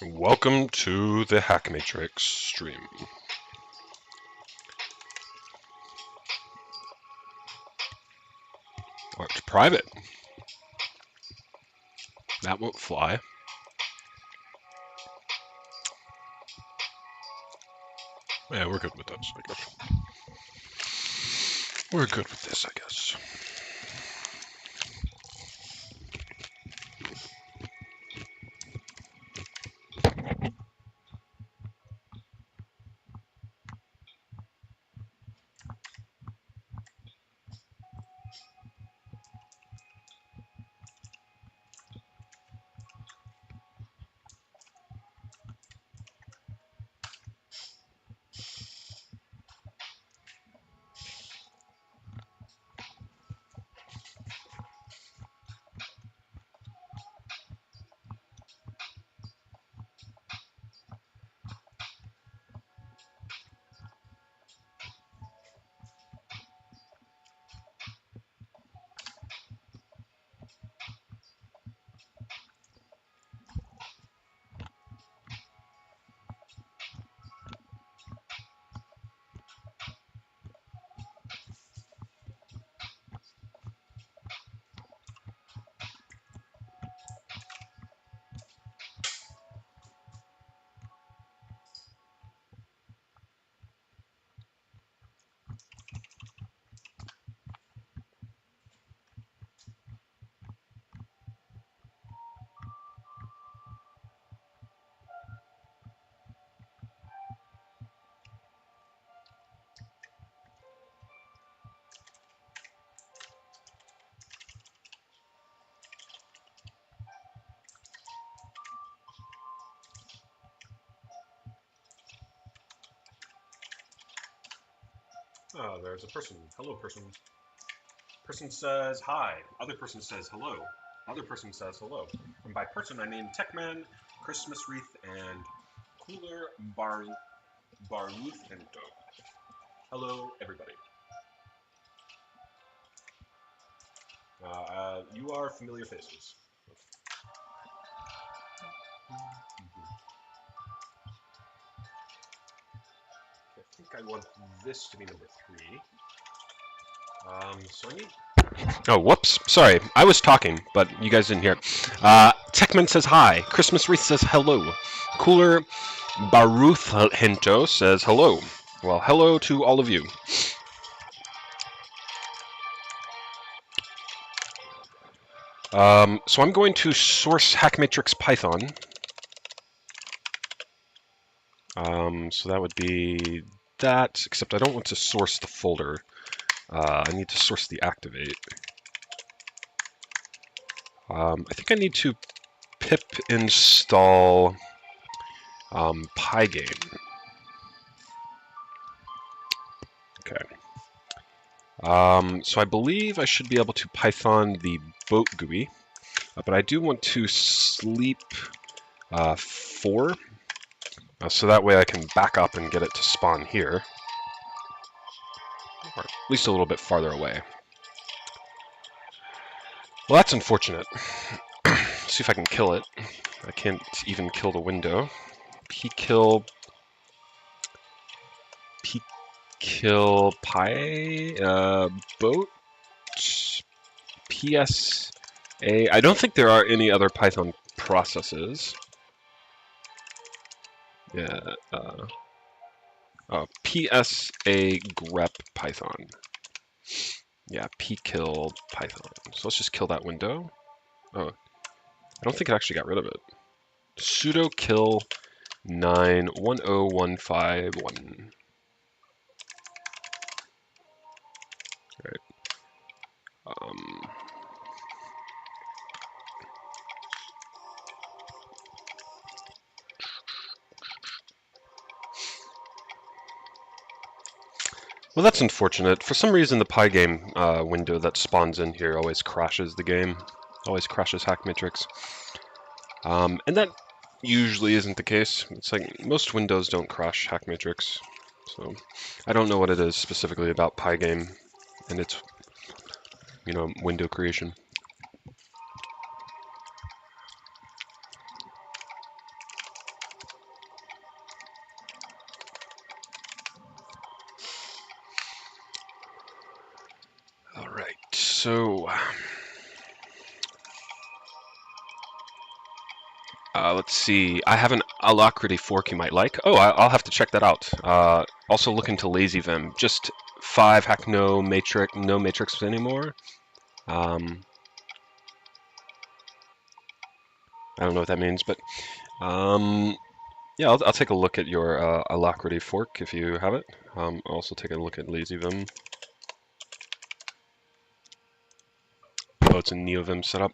Welcome to the HackMatrix stream. Oh, it's private. That won't fly. Yeah, we're good with this, I guess. We're good with this, I guess. Oh, there's a person. Hello, person. Person says hi. Other person says hello. Other person says hello. And by person, I mean Techman, Christmas Wreath, and Cooler Baruthento. Hello, everybody. You are familiar faces. I think I want this to be number 3. So I need... Oh, whoops. Sorry. I was talking, but you guys didn't hear. Techman says hi. Christmas Wreath says hello. Cooler Baruthento says hello. Well, hello to all of you. So I'm going to source HackMatrix Python. So that would be that, except I don't want to source the folder. I need to source the activate. I think I need to pip install Pygame. Okay. So I believe I should be able to Python the boat GUI, but I do want to sleep 4, so that way I can back up and get it to spawn here, or at least a little bit farther away. Well, that's unfortunate. See if I can kill it. I can't even kill the window. Pkill pi boat psa. I don't think there are any other Python processes. Yeah. PSA grep Python. Yeah, pkill Python. So let's just kill that window. Oh, I don't think it actually got rid of it. Sudo kill 910151. Right. Well, that's unfortunate. For some reason, the Pygame window that spawns in here always crashes the game. Always crashes HackMatrix. And that usually isn't the case. It's like most windows don't crash HackMatrix. So I don't know what it is specifically about Pygame and its, window creation. So let's see. I have an Alacrity fork you might like. Oh, I'll have to check that out. Also look into LazyVim. Just 5 hack no matrix anymore. I don't know what that means, but yeah, I'll take a look at your Alacrity fork if you have it. I'll also take a look at LazyVim. Oh, it's a NeoVim setup.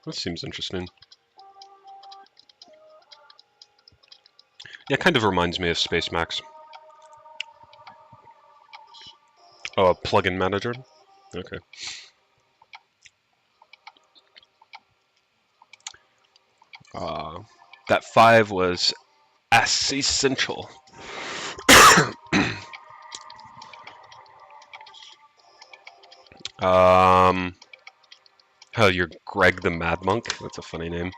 That seems interesting. Yeah, it kind of reminds me of Spacemax. Oh, a plugin manager? Okay. That 5 was essential. Oh, you're Greg the Mad Monk? That's a funny name.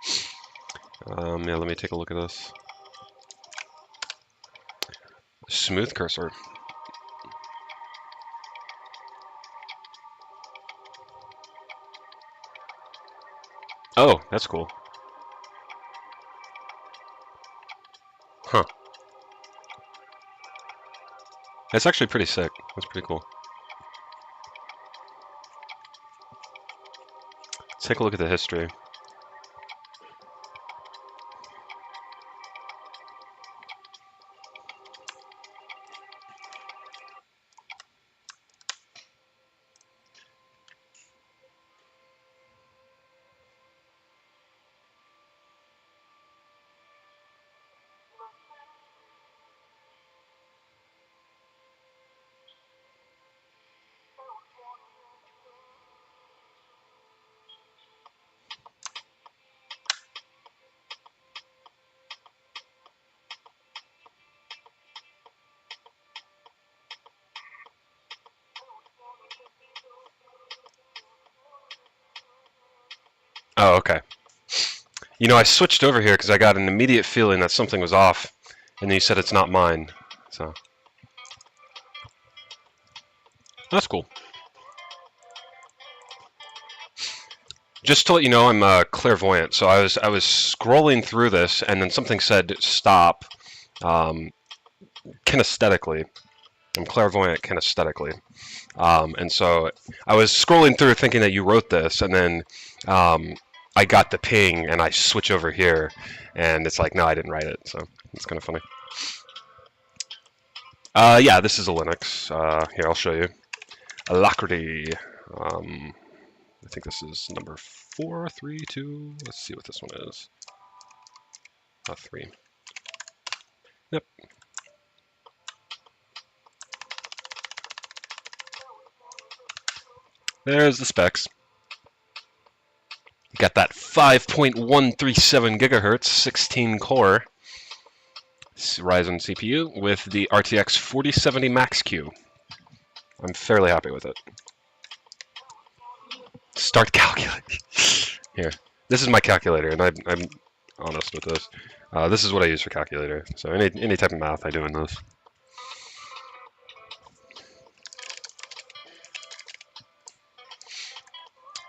Yeah, let me take a look at this. Smooth cursor. Oh, that's cool. Huh. That's actually pretty sick. That's pretty cool. Let's take a look at the history. Oh, okay. You know, I switched over here because I got an immediate feeling that something was off, and then you said it's not mine. So that's cool. Just to let you know, I'm clairvoyant. So I was scrolling through this, and then something said stop. Kinesthetically, I'm clairvoyant kinesthetically, and so I was scrolling through thinking that you wrote this, and then I got the ping, and I switch over here, and it's like, no, I didn't write it. So it's kind of funny. Yeah, this is a Linux. Here, I'll show you. Alacrity. I think this is number 432. Let's see what this one is. 3. Yep. There's the specs. Got that 5.137 gigahertz, 16 core Ryzen CPU with the RTX 4070 Max-Q. I'm fairly happy with it. Start calculating. Here, this is my calculator, and I'm honest with this. This is what I use for calculator. So any type of math I do in this.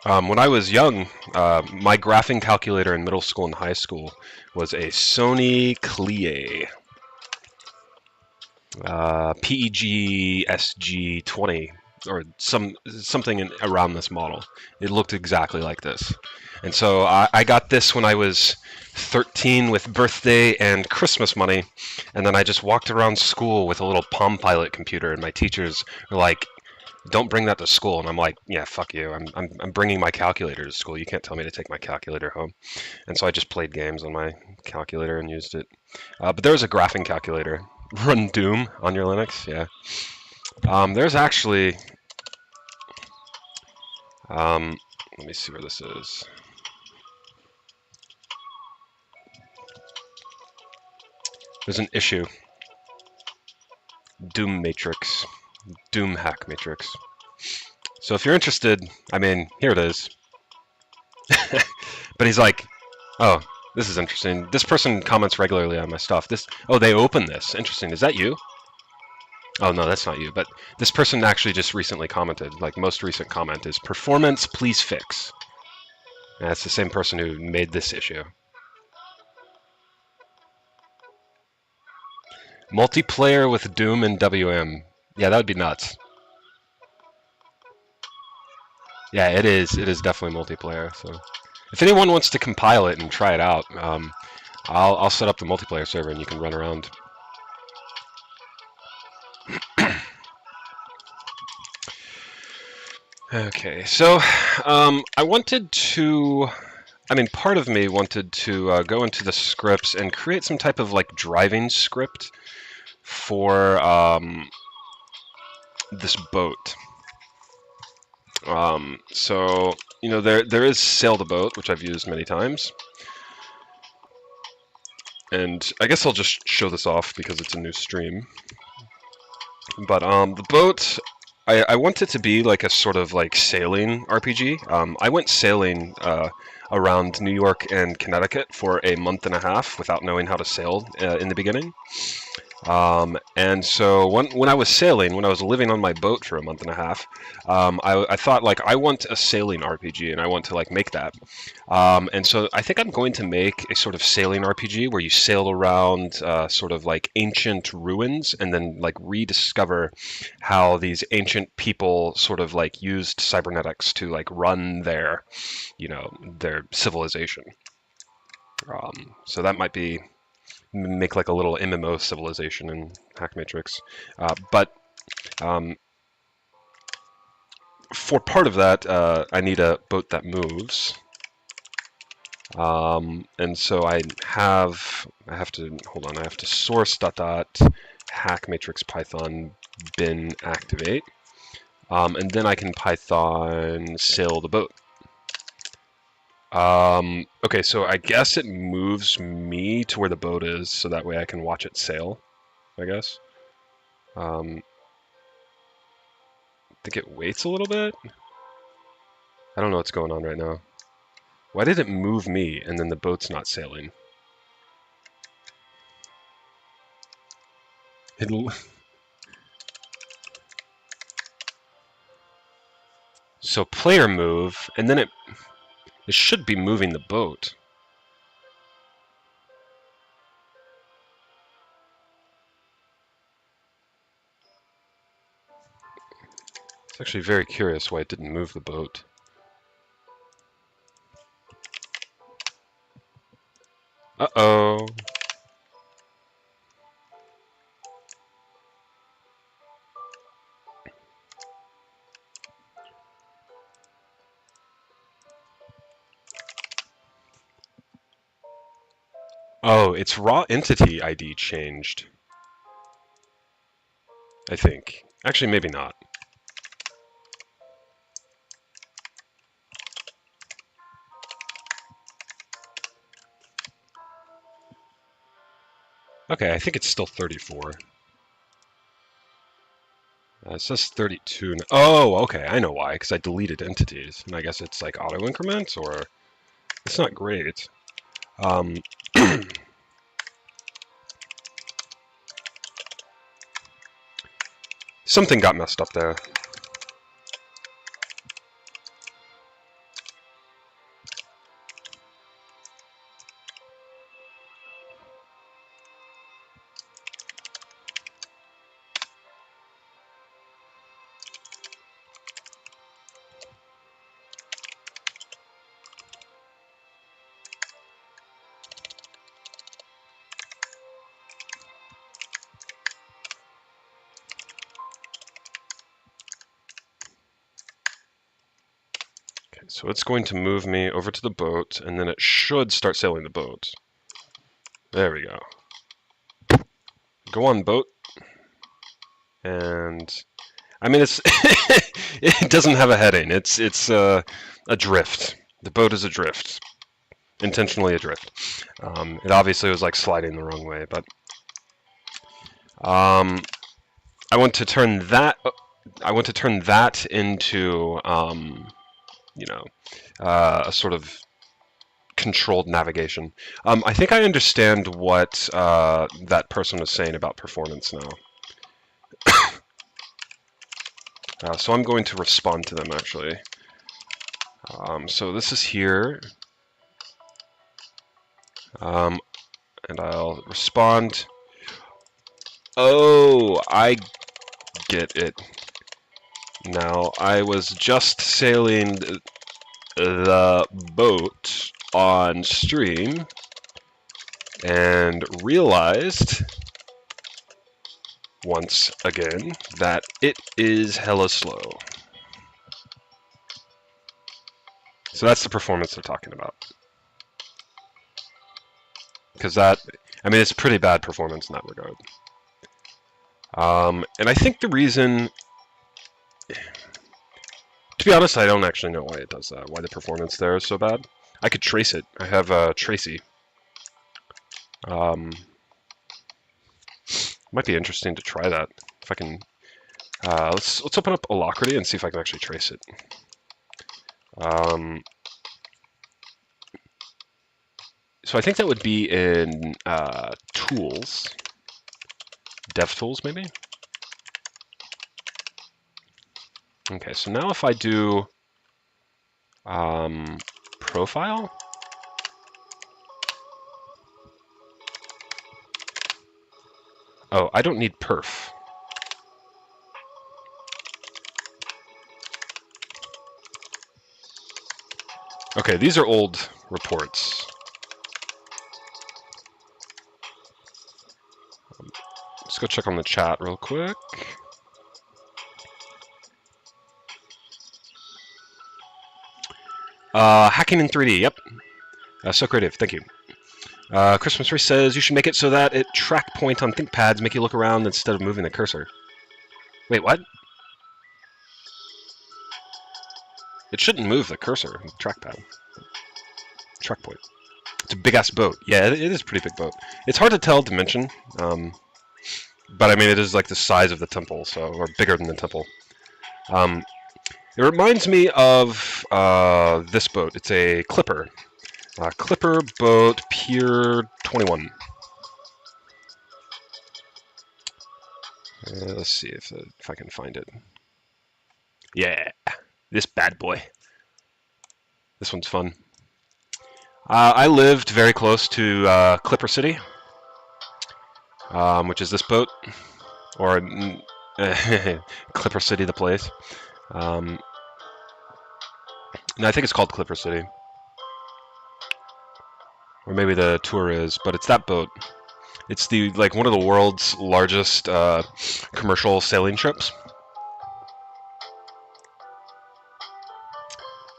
When I was young, my graphing calculator in middle school and high school was a Sony Clie PEG SG20 or something around this model. It looked exactly like this. And so I got this when I was 13 with birthday and Christmas money, and then I just walked around school with a little Palm Pilot computer, and my teachers were like, don't bring that to school. And I'm like, yeah, fuck you. I'm bringing my calculator to school. You can't tell me to take my calculator home. And so I just played games on my calculator and used it. But there was a graphing calculator. Run Doom on your Linux, yeah. There's actually, let me see where this is. There's an issue. Doom Matrix. Doom HackMatrix. So if you're interested, I mean, here it is. But he's like, oh, this is interesting. This person comments regularly on my stuff. Oh, they open this. Interesting. Is that you? Oh, no, that's not you. But this person actually just recently commented. Like, most recent comment is, performance, please fix. And that's the same person who made this issue. Multiplayer with Doom and WM. Yeah, that would be nuts. Yeah, it is. It is definitely multiplayer. So, if anyone wants to compile it and try it out, I'll set up the multiplayer server and you can run around. Okay, so I wanted to. I mean, part of me wanted to go into the scripts and create some type of like driving script for this boat. So you know, there is sail the boat, which I've used many times, and I guess I'll just show this off because it's a new stream. But the boat, I want it to be like a sort of like sailing RPG. I went sailing around New York and Connecticut for a month and a half without knowing how to sail in the beginning. And so when I was sailing, when I was living on my boat for a month and a half, I thought like I want a sailing RPG and I want to like make that. And so I think I'm going to make a sort of sailing RPG where you sail around sort of like ancient ruins and then like rediscover how these ancient people sort of like used cybernetics to like run their, you know, their civilization. So that might be make like a little MMO civilization in HackMatrix. But for part of that, I need a boat that moves. And so I have to, hold on, I have to source dot HackMatrix Python bin activate. And then I can Python sail the boat. Okay, so I guess it moves me to where the boat is, so that way I can watch it sail, I guess. I think it waits a little bit. I don't know what's going on right now. Why did it move me and then the boat's not sailing? So player move, and then it should be moving the boat. It's actually very curious why it didn't move the boat. Uh-oh. Oh, its raw entity ID changed. I think. Actually, maybe not. Okay, I think it's still 34. It says 32. Oh, okay, I know why, because I deleted entities. And I guess it's like auto increments, or it's not great. Something got messed up there. So it's going to move me over to the boat, and then it should start sailing the boat. There we go. Go on, boat. And I mean, it's it doesn't have a heading. It's adrift. The boat is adrift, intentionally adrift. It obviously was like sliding the wrong way, but I want to turn that. I want to turn that into a sort of controlled navigation. I think I understand what that person was saying about performance now. So I'm going to respond to them, actually. So this is here. And I'll respond. Oh, I get it. Now, I was just sailing the boat on stream and realized once again that it is hella slow. So that's the performance they're talking about. Because that, I mean, it's pretty bad performance in that regard. And I think the reason, to be honest, I don't actually know why it does that, why the performance there is so bad. I could trace it. I have Tracy. Might be interesting to try that. If I can, let's open up Alacrity and see if I can actually trace it. So I think that would be in Tools, DevTools maybe. Okay, so now if I do Profile. Oh, I don't need perf. Okay, these are old reports. Let's go check on the chat real quick. Hacking in 3D, yep. So creative, thank you. Christmas Tree says you should make it so that it track point on ThinkPads, make you look around instead of moving the cursor. Wait, what? It shouldn't move the cursor, the trackpad. Track point. It's a big-ass boat. Yeah, it is a pretty big boat. It's hard to tell dimension, but I mean, it is like the size of the temple, so, or bigger than the temple. It reminds me of this boat. It's a Clipper. Clipper boat Pier 21. Let's see if I can find it. Yeah, this bad boy. This one's fun. I lived very close to Clipper City, which is this boat, or Clipper City, the place. And I think it's called Clipper City. Or maybe the tour is, but it's that boat. It's the one of the world's largest commercial sailing ships.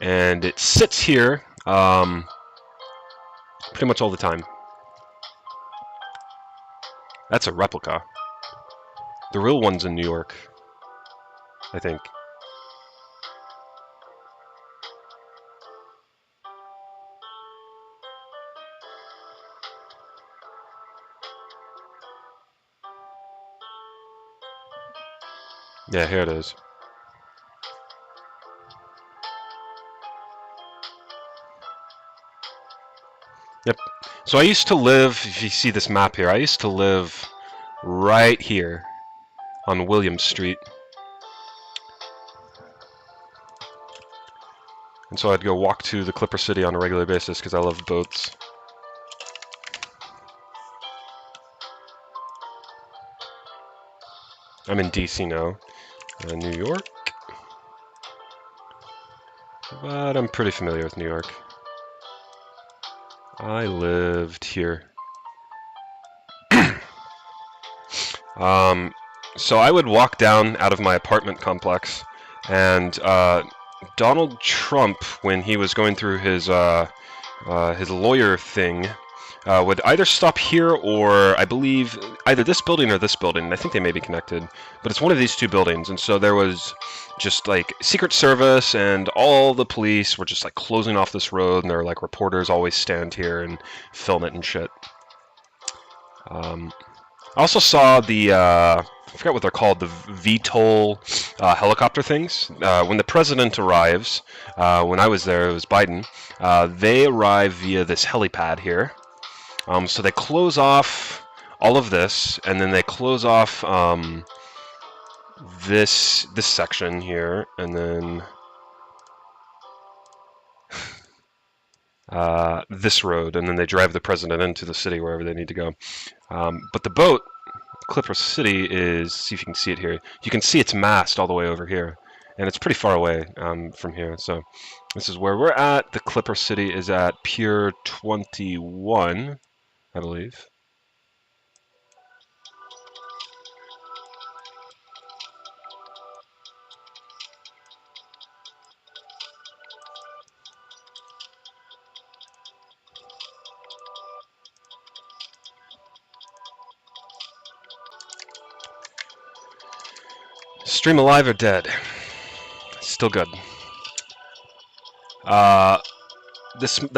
And it sits here pretty much all the time. That's a replica. The real one's in New York, I think. Yeah, here it is. Yep. So I used to live, if you see this map here, I used to live right here on William Street. And so I'd go walk to the Clipper City on a regular basis because I love boats. I'm in DC now, New York, but I'm pretty familiar with New York. I lived here. So I would walk down out of my apartment complex, and Donald Trump, when he was going through his lawyer thing, would either stop here or, I believe, either this building or this building. I think they may be connected, but it's one of these two buildings. And so there was just like Secret Service and all the police were just like closing off this road, and there were like reporters always stand here and film it and shit. I also saw the I forgot what they're called, the VTOL helicopter things. When the president arrives, when I was there, it was Biden, they arrive via this helipad here. So they close off all of this, and then they close off this section here, and then this road, and then they drive the president into the city wherever they need to go. But the boat, Clipper City, is, see if you can see it here. You can see its mast all the way over here, and it's pretty far away from here. So this is where we're at. The Clipper City is at Pier 21, I believe. Stream alive or dead? Still good. That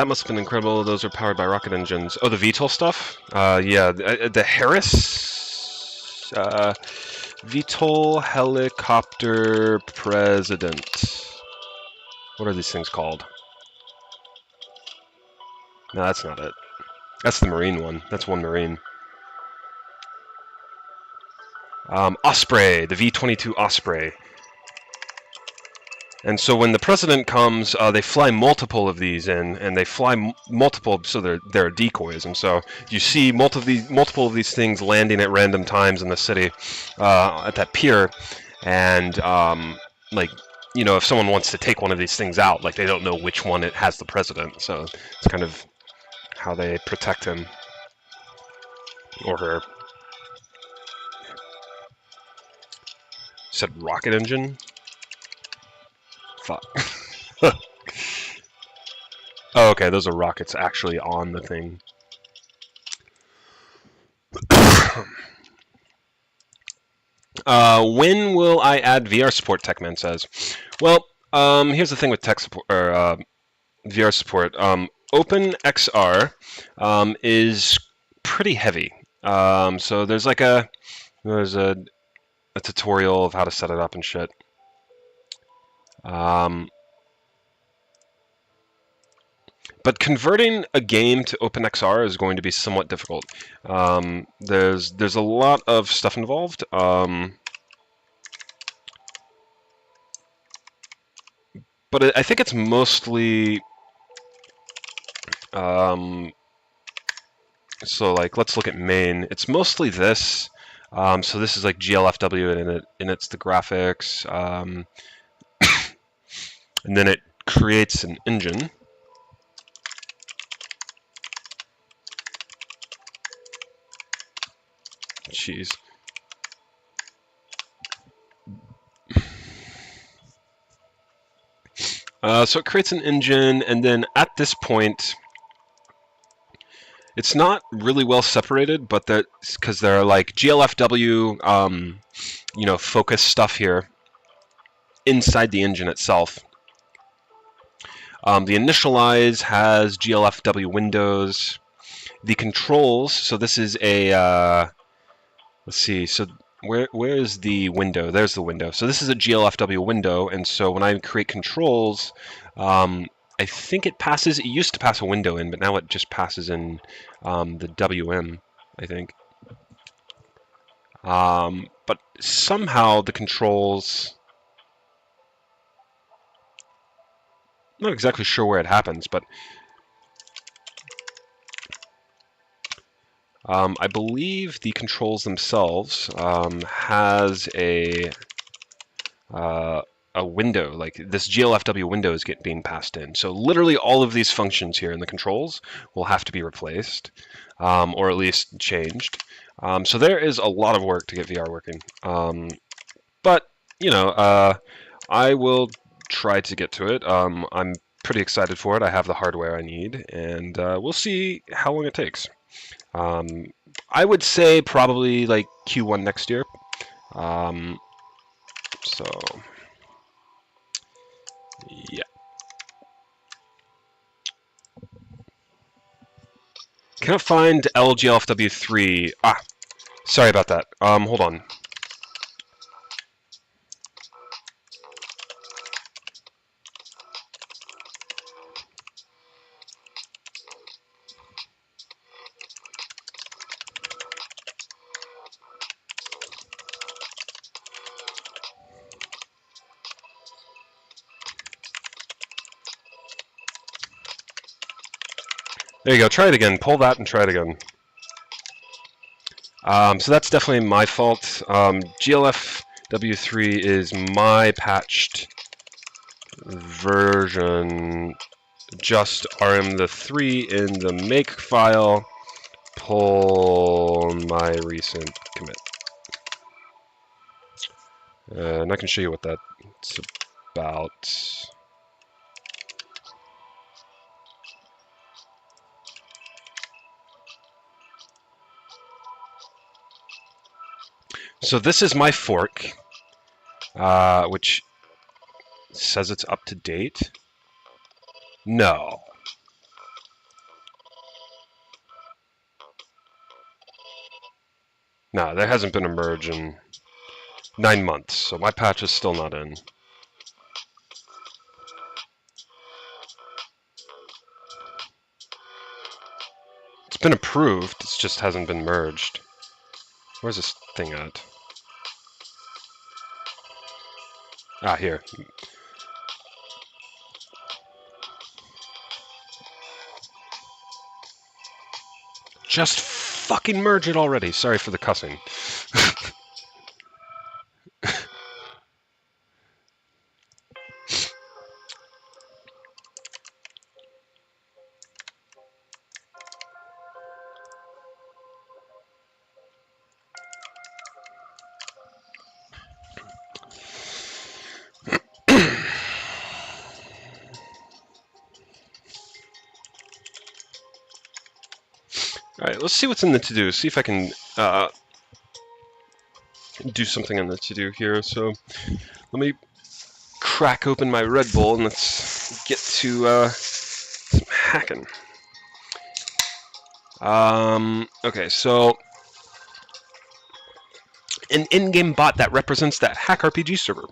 must have been incredible. Those are powered by rocket engines. Oh, the VTOL stuff? Yeah, the Harris VTOL helicopter president. What are these things called? No, that's not it. That's the Marine one. That's one Marine. Osprey, the V-22 Osprey. And so when the president comes, they fly multiple of these in, and they fly multiple, so they're decoys. And so you see multiple of these things landing at random times in the city, at that pier, and like, you know, if someone wants to take one of these things out, like, they don't know which one it has the president. So it's kind of how they protect him or her. Said rocket engine. Fuck. Oh, okay, those are rockets actually on the thing. When will I add VR support, Techman says. Well, here's the thing with tech support, or VR support. OpenXR is pretty heavy. So there's like a tutorial of how to set it up and shit. But converting a game to OpenXR is going to be somewhat difficult. There's a lot of stuff involved. But I think it's mostly so like, let's look at main. It's mostly this. So this is like GLFW, and it's the graphics, and then it creates an engine. Jeez. So it creates an engine, and then at this point, it's not really well separated, but because there are like GLFW, you know, focus stuff here inside the engine itself. The initialize has GLFW windows. The controls, so this is a, let's see, so where is the window? There's the window. So this is a GLFW window, and so when I create controls, I think it used to pass a window in, but now it just passes in the WM, I think. But somehow the controls, I'm not exactly sure where it happens, but I believe the controls themselves has a window, like this GLFW window is being passed in. So literally all of these functions here in the controls will have to be replaced, or at least changed. So there is a lot of work to get VR working. But, you know, I will try to get to it. I'm pretty excited for it. I have the hardware I need, and we'll see how long it takes. I would say probably like Q1 next year. So yeah. Can't find LGLFW3. Ah, sorry about that. Hold on. There you go. Try it again. Pull that and try it again. So that's definitely my fault. GLF W3 is my patched version. Just RM the 3 in the make file. Pull my recent commit. And I can show you what that's about. So this is my fork, which says it's up to date. No. No, there hasn't been a merge in 9 months, so my patch is still not in. It's been approved, it just hasn't been merged. Where's this thing at? Ah, here. Just fucking merge it already. Sorry for the cussing. Alright, let's see what's in the to-do. See if I can do something in the to-do here. So let me crack open my Red Bull and let's get to some hacking. Okay, so an in-game bot that represents that HackRPG server.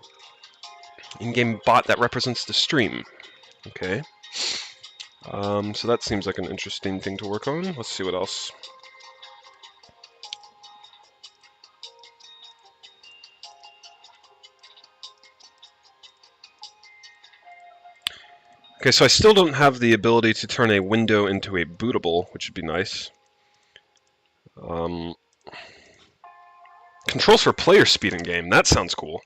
In-game bot that represents the stream. Okay. So that seems like an interesting thing to work on. Let's see what else. Okay, so I still don't have the ability to turn a window into a bootable, which would be nice. Controls for player speed in game. That sounds cool.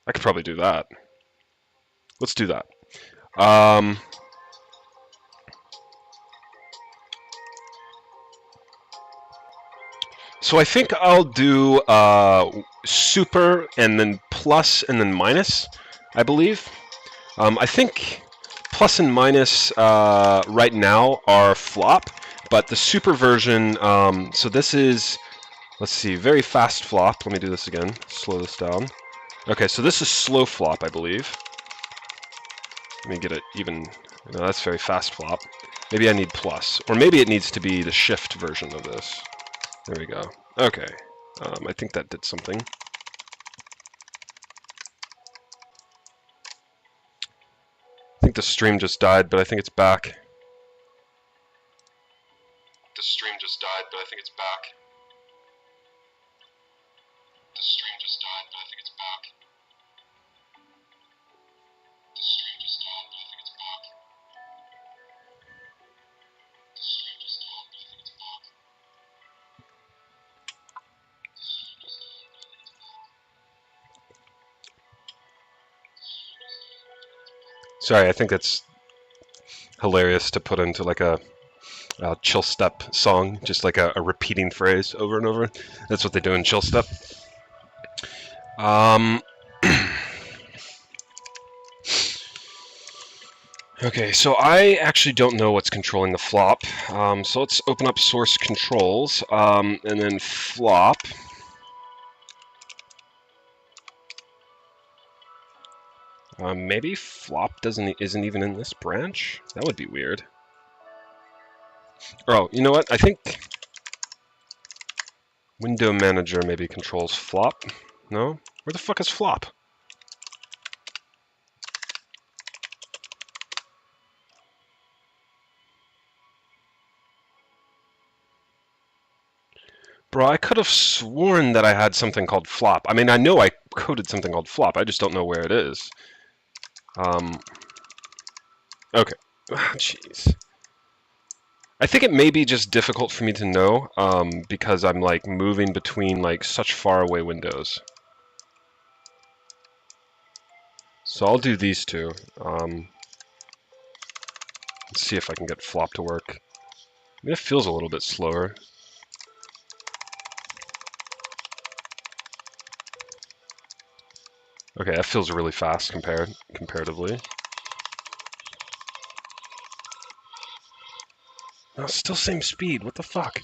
I could probably do that. Let's do that. So I think I'll do super and then plus and then minus, I believe. I think plus and minus right now are flop, but the super version, so this is, let's see, very fast flop. Let me do this again, slow this down. Okay, so this is slow flop, I believe. Let me get it even, no, that's very fast flop. Maybe I need plus, or maybe it needs to be the shift version of this. There we go. Okay, I think that did something. I think the stream just died, but I think it's back. The stream just died, but I think it's back. The stream just died, but I think it's back. The stream just died, but I think it's back. The stream just died, but I think it's back. Sorry, I think that's hilarious to put into like a chill step song, just like a repeating phrase over and over. That's what they do in chill step. Okay, so I actually don't know what's controlling the flop. So let's open up source controls and then flop. Maybe flop isn't even in this branch? That would be weird. Oh, you know what? I think window manager maybe controls flop. No? Where the fuck is flop? Bro, I could have sworn that I had something called flop. I mean, I know I coded something called flop. I just don't know where it is. Okay. Jeez. I think it may be just difficult for me to know because I'm like moving between like such far away windows. So I'll do these two. Let's see if I can get flop to work. I mean, it feels a little bit slower. Okay, that feels really fast comparatively. No, still same speed. What the fuck?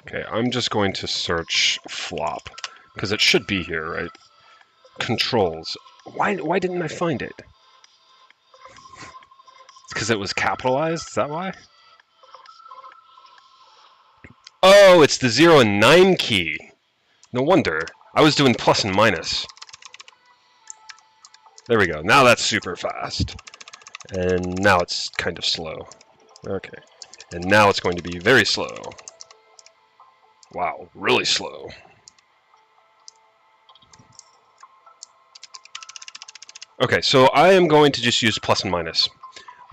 Okay, I'm just going to search flop because it should be here, right? Controls. Why didn't I find it? It's because it was capitalized? Is that why? Oh, it's the 0 and 9 key. No wonder. I was doing plus and minus. There we go. Now that's super fast. And now it's kind of slow. Okay. And now it's going to be very slow. Wow, really slow. Okay, so I am going to just use plus and minus.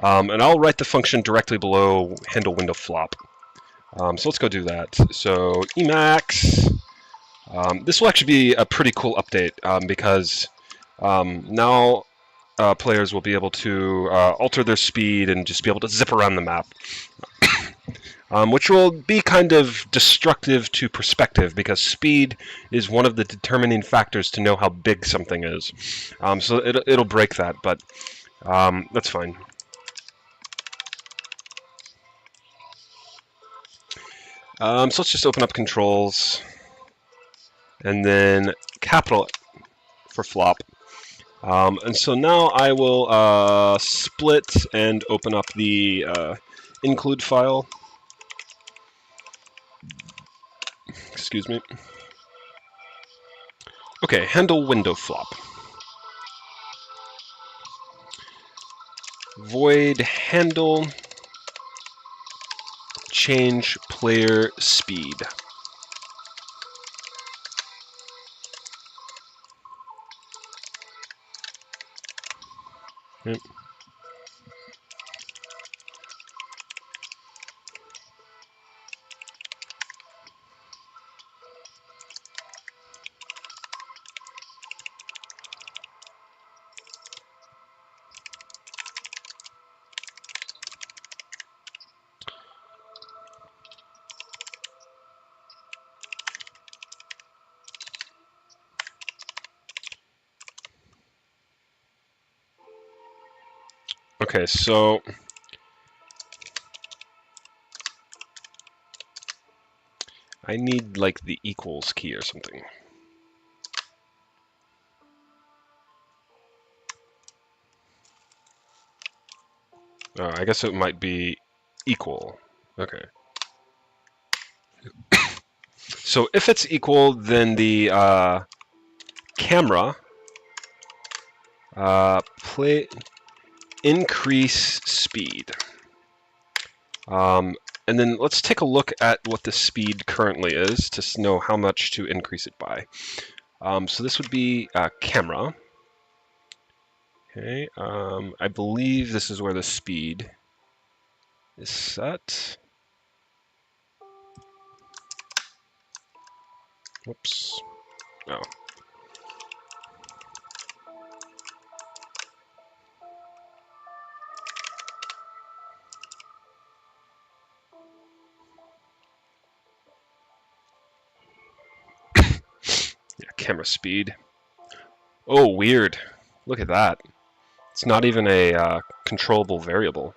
And I'll write the function directly below handle window flop. So let's go do that. So Emacs. This will actually be a pretty cool update because now players will be able to alter their speed and just be able to zip around the map. Which will be kind of destructive to perspective because speed is one of the determining factors to know how big something is. So it'll break that, but that's fine. So let's just open up controls and then capital for flop. And so now I will split and open up the include file. Excuse me. Okay, handle window flop. Void handle change player speed. Yep. Okay, so I need like the equals key or something. I guess it might be equal. Okay. So if it's equal, then the camera play increase speed. And then let's take a look at what the speed currently is to know how much to increase it by. So this would be camera. Okay, I believe this is where the speed is set. Whoops. Oh. Yeah, camera speed. Oh, weird. Look at that. It's not even a controllable variable.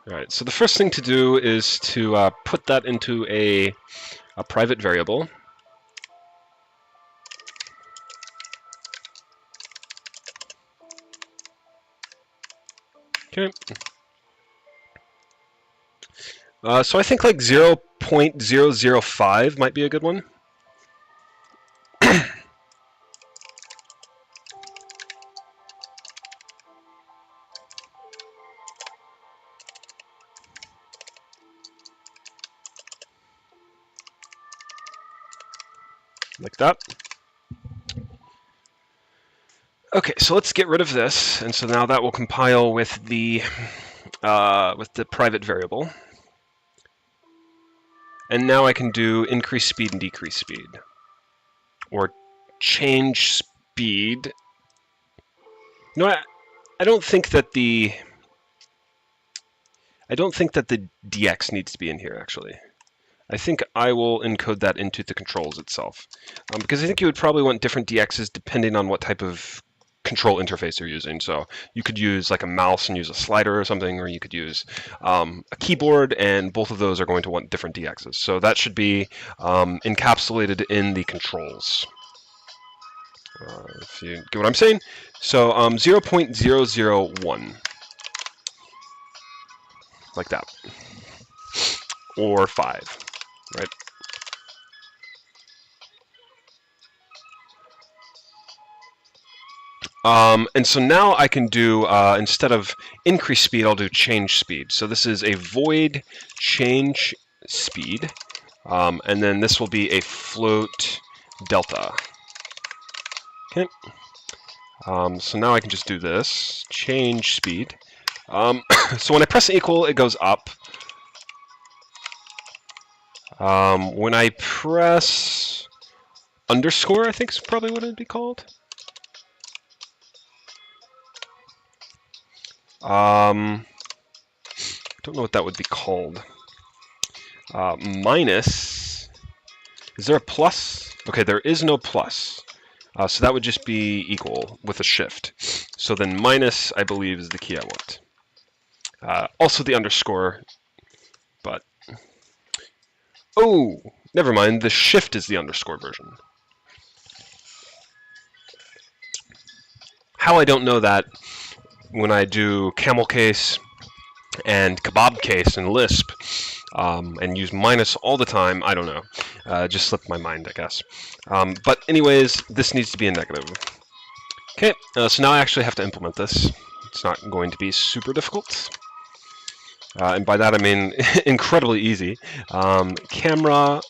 Alright, so the first thing to do is to put that into a private variable. Okay. So I think like 0.005 might be a good one. like that. Okay, so let's get rid of this, and so now that will compile with the private variable. And now I can do increase speed and decrease speed, or change speed. No, I don't think that the DX needs to be in here, actually. I think I will encode that into the controls itself, because I think you would probably want different DXs depending on what type of control interface you're using. So you could use like a mouse and use a slider or something, or you could use a keyboard, and both of those are going to want different DXs. So that should be encapsulated in the controls. If you get what I'm saying. So 0.001, like that, or 5, right? And so now I can do, instead of increase speed, I'll do change speed. So this is a void change speed, and then this will be a float delta. Okay. So now I can just do this, change speed. So when I press equal, it goes up. When I press underscore, I think is probably what it'd be called. Don't know what that would be called. Minus, is there a plus? Okay, there is no plus. So that would just be equal with a shift. So then minus, I believe, is the key I want. Also the underscore, but... Oh, never mind. The shift is the underscore version. How I don't know that when I do camel case and kebab case in Lisp and use minus all the time, I don't know. Just slipped my mind, I guess. But anyways, this needs to be a negative. Okay, so now I actually have to implement this. It's not going to be super difficult. And by that I mean incredibly easy. Camera, :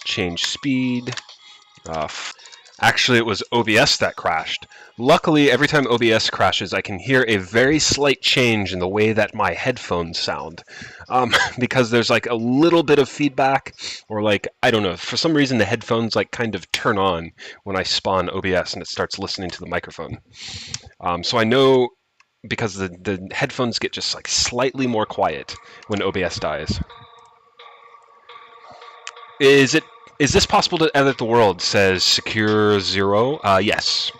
change speed. Actually, it was OBS that crashed. Luckily, every time OBS crashes, I can hear a very slight change in the way that my headphones sound. Because there's like a little bit of feedback, or like, I don't know, for some reason the headphones like kind of turn on when I spawn OBS and it starts listening to the microphone. So I know, because the headphones get just like slightly more quiet when OBS dies. Is this possible to edit the world? Says Secure Zero. Yes.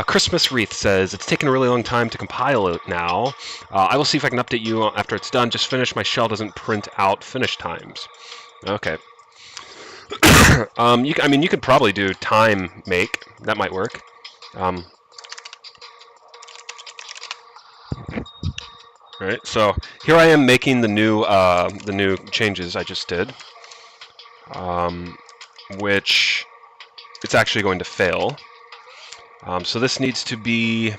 Christmas Wreath says, it's taken a really long time to compile it now. I will see if I can update you after it's done. Just finished. My shell doesn't print out finish times. Okay. I mean, you could probably do time make. That might work. Right. So here I am making the new changes I just did. Which it's actually going to fail. So this needs to be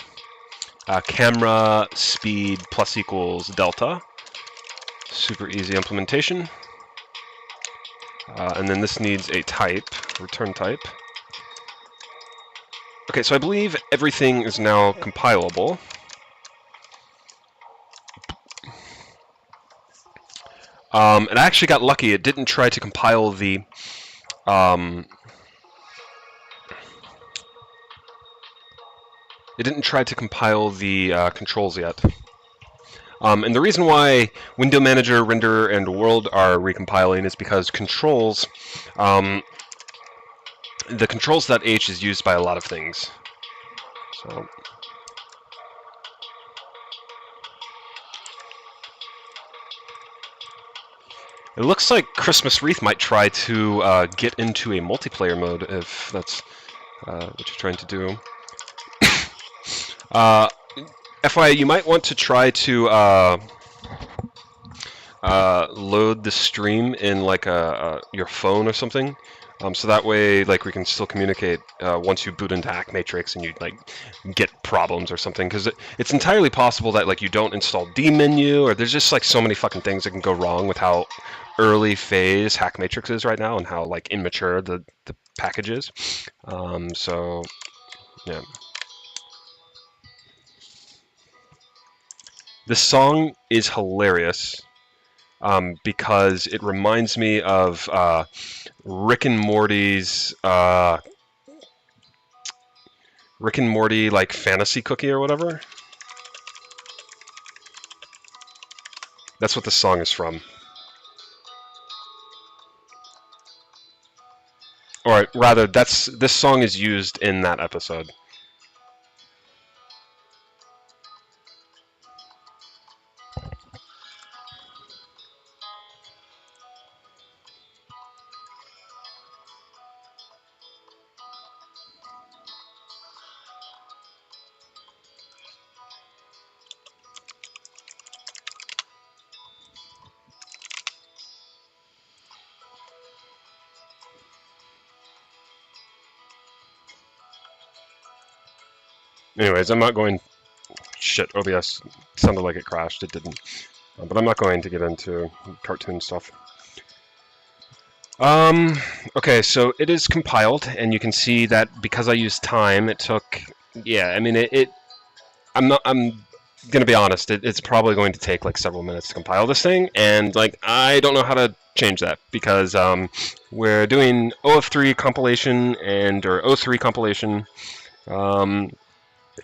camera speed plus equals delta. Super easy implementation. And then this needs a type, return type. Okay, so I believe everything is now compilable. And I actually got lucky. It didn't try to compile the controls yet. And the reason why Window Manager, Render, and World are recompiling is because controls, the controls.h is used by a lot of things. So. It looks like Christmas Wreath might try to get into a multiplayer mode, if that's what you're trying to do. FYI, you might want to try to load the stream in like your phone or something, so that way, like, we can still communicate once you boot into HackMatrix and you like get problems or something. Because it's entirely possible that like you don't install dmenu, or there's just like so many fucking things that can go wrong with how early phase HackMatrix is right now and how like immature the packages. So yeah, this song is hilarious because it reminds me of Rick and Morty's Rick and Morty like fantasy cookie or whatever. That's what the song is from. Or rather, this song is used in that episode. Anyways, I'm not going... Shit, OBS sounded like it crashed. It didn't. But I'm not going to get into cartoon stuff. Okay, so it is compiled, and you can see that because I used time, it took... Yeah, I mean, I'm gonna be honest, it's probably going to take like several minutes to compile this thing, and like I don't know how to change that because we're doing OF3 compilation or O3 compilation.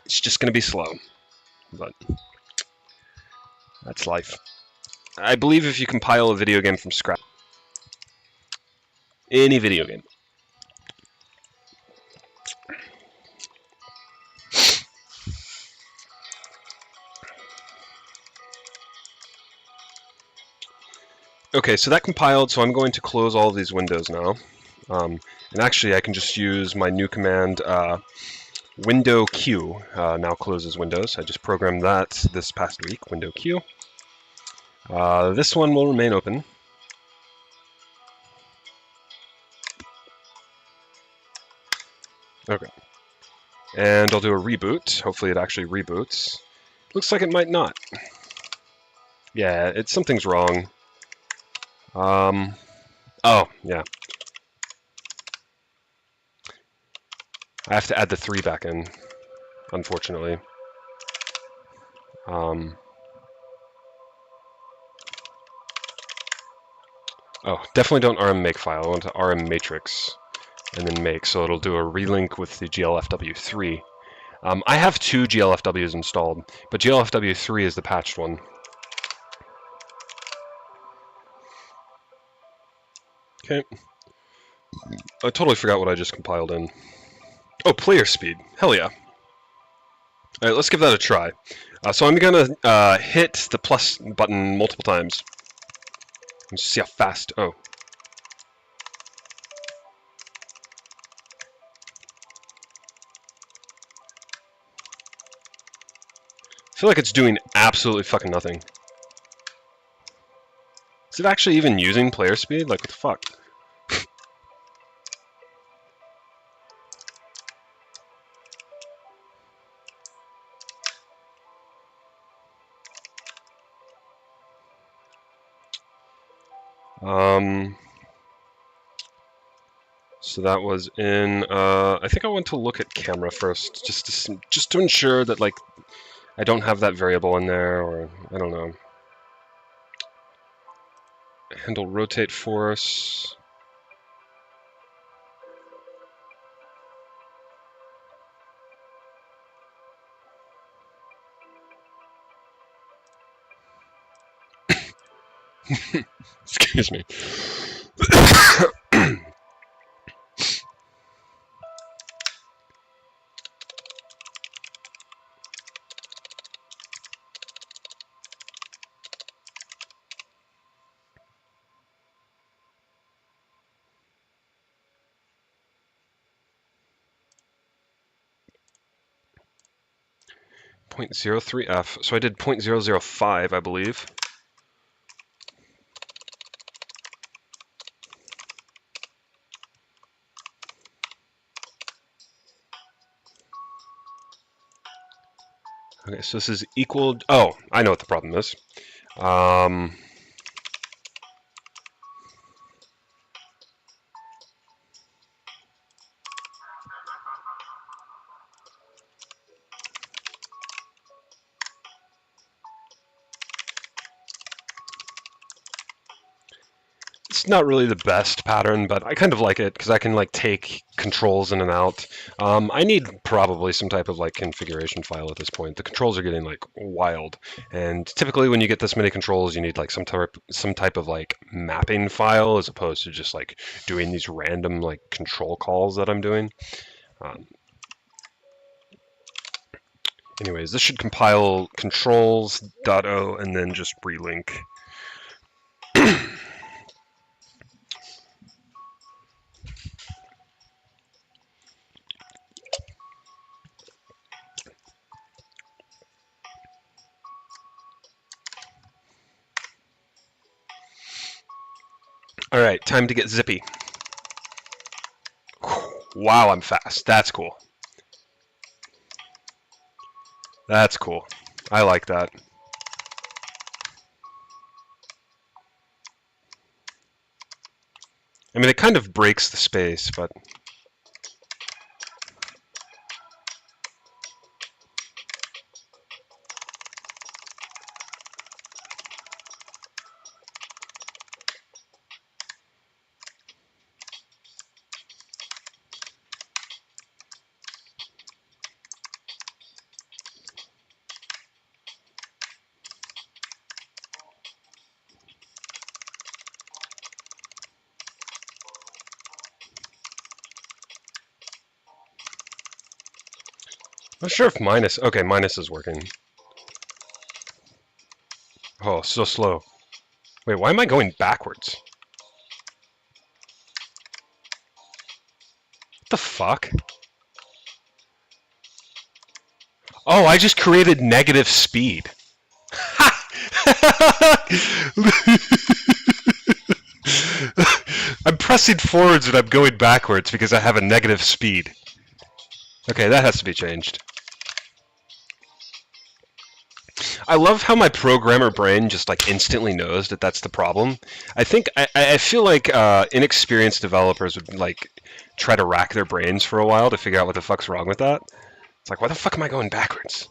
It's just gonna be slow, but that's life. I believe if you compile a video game from scratch, any video game. Okay, so that compiled, so I'm going to close all of these windows now. And actually, I can just use my new command, window Q, now closes windows. I just programmed that this past week, window Q. This one will remain open. Okay. And I'll do a reboot. Hopefully it actually reboots. Looks like it might not. Yeah, something's wrong. Oh, yeah. I have to add the 3 back in, unfortunately. Oh, definitely don't rm makefile. I want to rm matrix and then make, so it'll do a relink with the glfw3. I have 2 glfws installed, but glfw3 is the patched one. Okay. I totally forgot what I just compiled in. Oh, player speed. Hell yeah. Alright, let's give that a try. So I'm going to hit the plus button multiple times. Let's see how fast... Oh. I feel like it's doing absolutely fucking nothing. Is it actually even using player speed? Like, what the fuck? So that was in, I think I want to look at camera first, just to ensure that, like, I don't have that variable in there, or, I don't know. Handle rotate force. Excuse me. 0.03f. So I did 0.005, I believe. Okay, so this is equal... Oh, I know what the problem is. It's not really the best pattern, but I kind of like it because I can like take controls in and out. I need probably some type of like configuration file at this point. The controls are getting like wild, and typically when you get this many controls, you need like some type of like mapping file as opposed to just like doing these random like control calls that I'm doing. Anyways, this should compile controls.o and then just relink. All right, time to get zippy. Wow, I'm fast. That's cool. That's cool. I like that. I mean, it kind of breaks the space, but... I'm not sure if minus... Okay, minus is working. Oh, so slow. Wait, why am I going backwards? What the fuck? Oh, I just created negative speed. I'm pressing forwards and I'm going backwards because I have a negative speed. Okay, that has to be changed. I love how my programmer brain just like instantly knows that that's the problem. I feel like inexperienced developers would like try to rack their brains for a while to figure out what the fuck's wrong with that. It's like, why the fuck am I going backwards?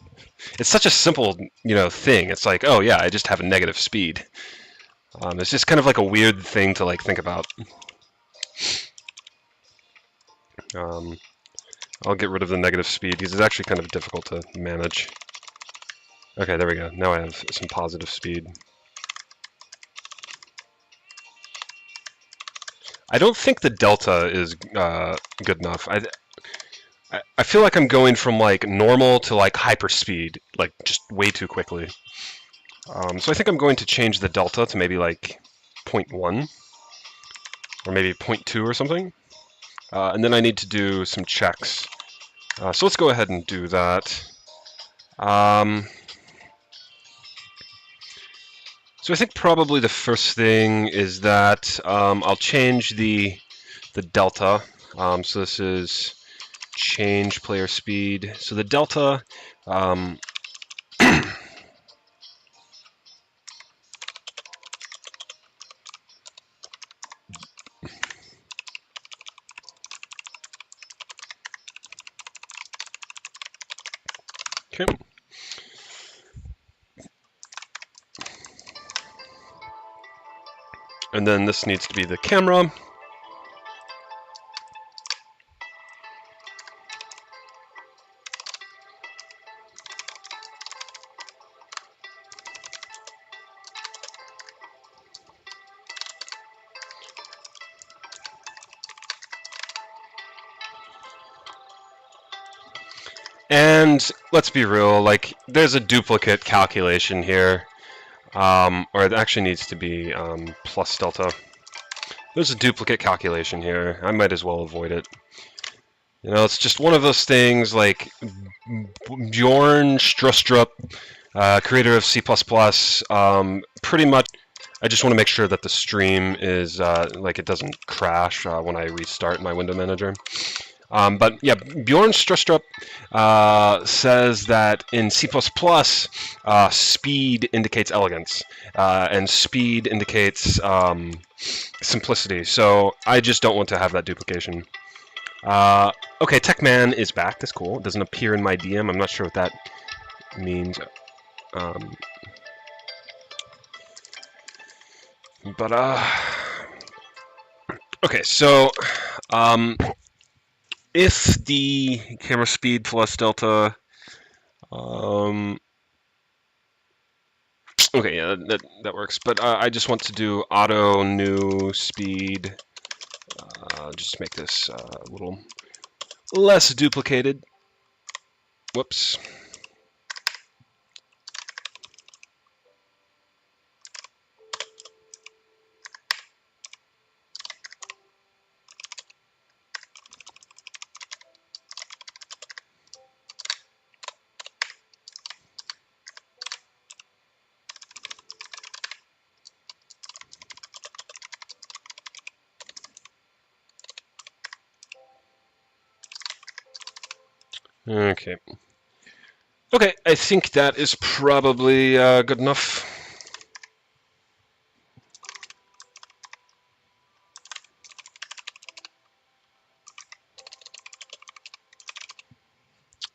It's such a simple, thing. It's like, oh yeah, I just have a negative speed. It's just kind of like a weird thing to like think about. I'll get rid of the negative speed because it's actually kind of difficult to manage. Okay, there we go. Now I have some positive speed. I don't think the delta is good enough. I feel like I'm going from like normal to like hyperspeed, like just way too quickly. So I think I'm going to change the delta to maybe like 0.1 or maybe 0.2 or something. And then I need to do some checks. So let's go ahead and do that. So I think probably the first thing is that I'll change the delta. So this is change player speed. So the delta, okay. And then this needs to be the camera. And let's be real, like there's a duplicate calculation here, or it actually needs to be plus delta. There's a duplicate calculation here. I might as well avoid it. It's just one of those things like Bjorn Strustrup, creator of C++, pretty much. I just want to make sure that the stream is like it doesn't crash when I restart my window manager. But yeah, Bjorn Strustrup says that in C++, speed indicates elegance, and speed indicates simplicity. So I just don't want to have that duplication. Okay, TechMan is back. That's cool. It doesn't appear in my DM. I'm not sure what that means. Okay, so if the camera speed plus delta, okay, yeah, that works. But I just want to do auto new speed. Just to make this a little less duplicated. Whoops. Okay. Okay, I think that is probably good enough.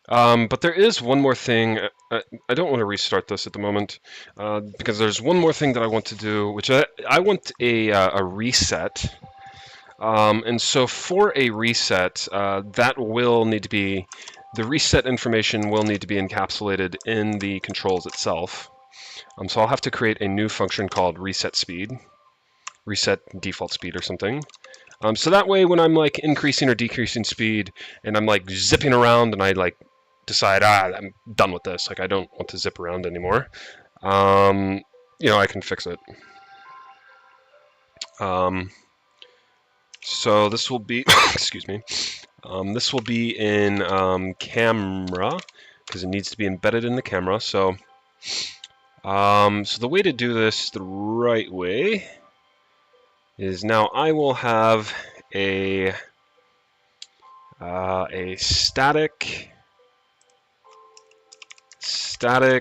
But there is one more thing. I don't want to restart this at the moment because there's one more thing that I want to do, which I want a reset. And so for a reset, that will need to be, the reset information will need to be encapsulated in the controls itself. So I'll have to create a new function called reset speed, reset default speed or something. So that way when I'm like increasing or decreasing speed and I'm like zipping around and I like decide, I'm done with this, like I don't want to zip around anymore, you know, I can fix it. So this will be, excuse me, this will be in camera because it needs to be embedded in the camera. So, so the way to do this the right way is now I will have a static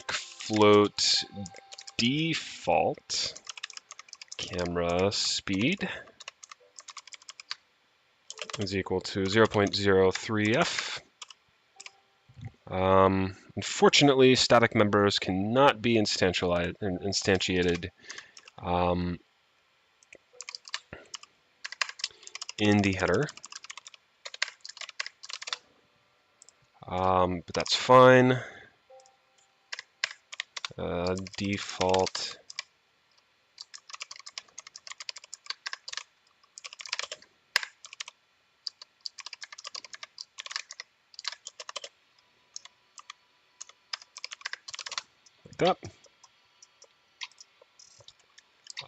float default camera speed is equal to 0.03f. Unfortunately, static members cannot be instantiated in the header, but that's fine. Default like that.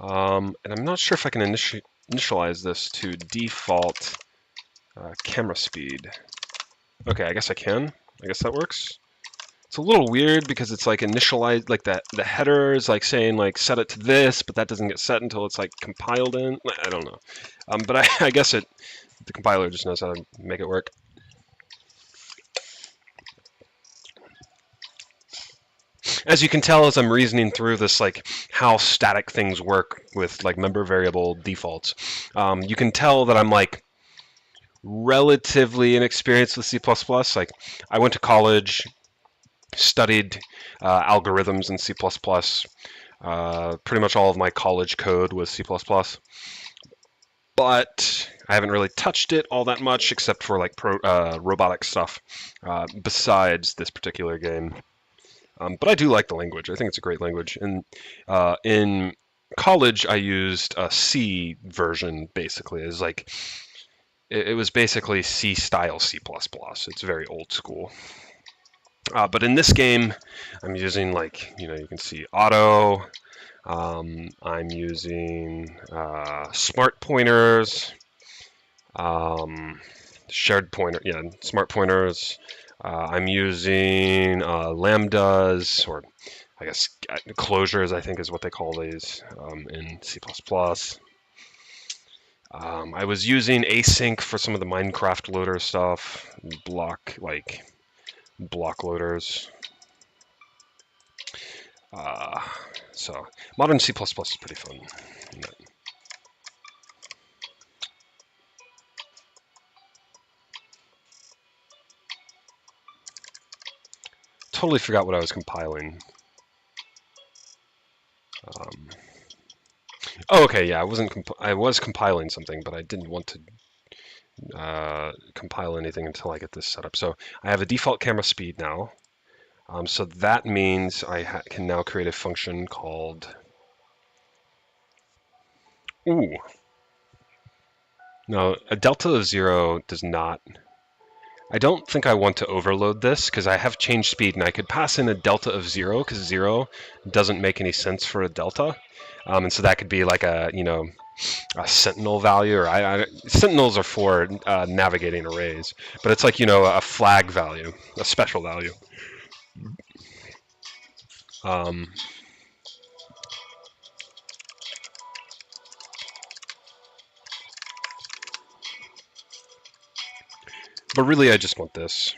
And I'm not sure if I can initialize this to default camera speed. Okay, I guess I can. I guess that works. It's a little weird because it's like initialized, like the header is like saying like set it to this, but that doesn't get set until it's like compiled in. I don't know. But I guess the compiler just knows how to make it work. As you can tell as I'm reasoning through this, like how static things work with like member variable defaults, you can tell that I'm like relatively inexperienced with C++. Like I went to college, studied algorithms in C++. Pretty much all of my college code was C++. But I haven't really touched it all that much except for like robotic stuff besides this particular game. But I do like the language. I think it's a great language. And in college, I used a C version basically. It's like it was basically C style C++. It's very old school. But in this game, I'm using like, you know, you can see auto. I'm using smart pointers, shared pointer, yeah, smart pointers. I'm using lambdas, or I guess closures, I think is what they call these in C++. I was using async for some of the Minecraft loader stuff, block loaders. So modern C++ is pretty fun. Totally forgot what I was compiling. Oh, okay, yeah, I was compiling something, but I didn't want to compile anything until I get this set up. So I have a default camera speed now. So that means I can now create a function called. Ooh. No, a delta of 0 does not. I don't think I want to overload this because I have change speed and I could pass in a delta of 0 because 0 doesn't make any sense for a delta. And so that could be like a, a sentinel value, or sentinels are for navigating arrays, but it's like, a flag value, a special value. But really, I just want this.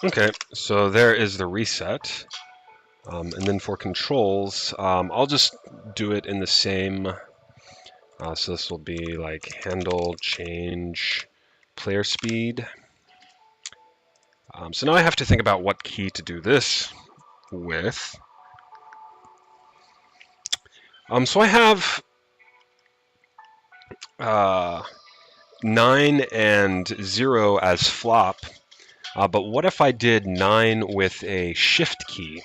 Okay, so there is the reset. And then for controls, I'll just do it in the same. So this will be like handle change player speed. So now I have to think about what key to do this with. So I have 9 and 0 as flop, but what if I did 9 with a shift key,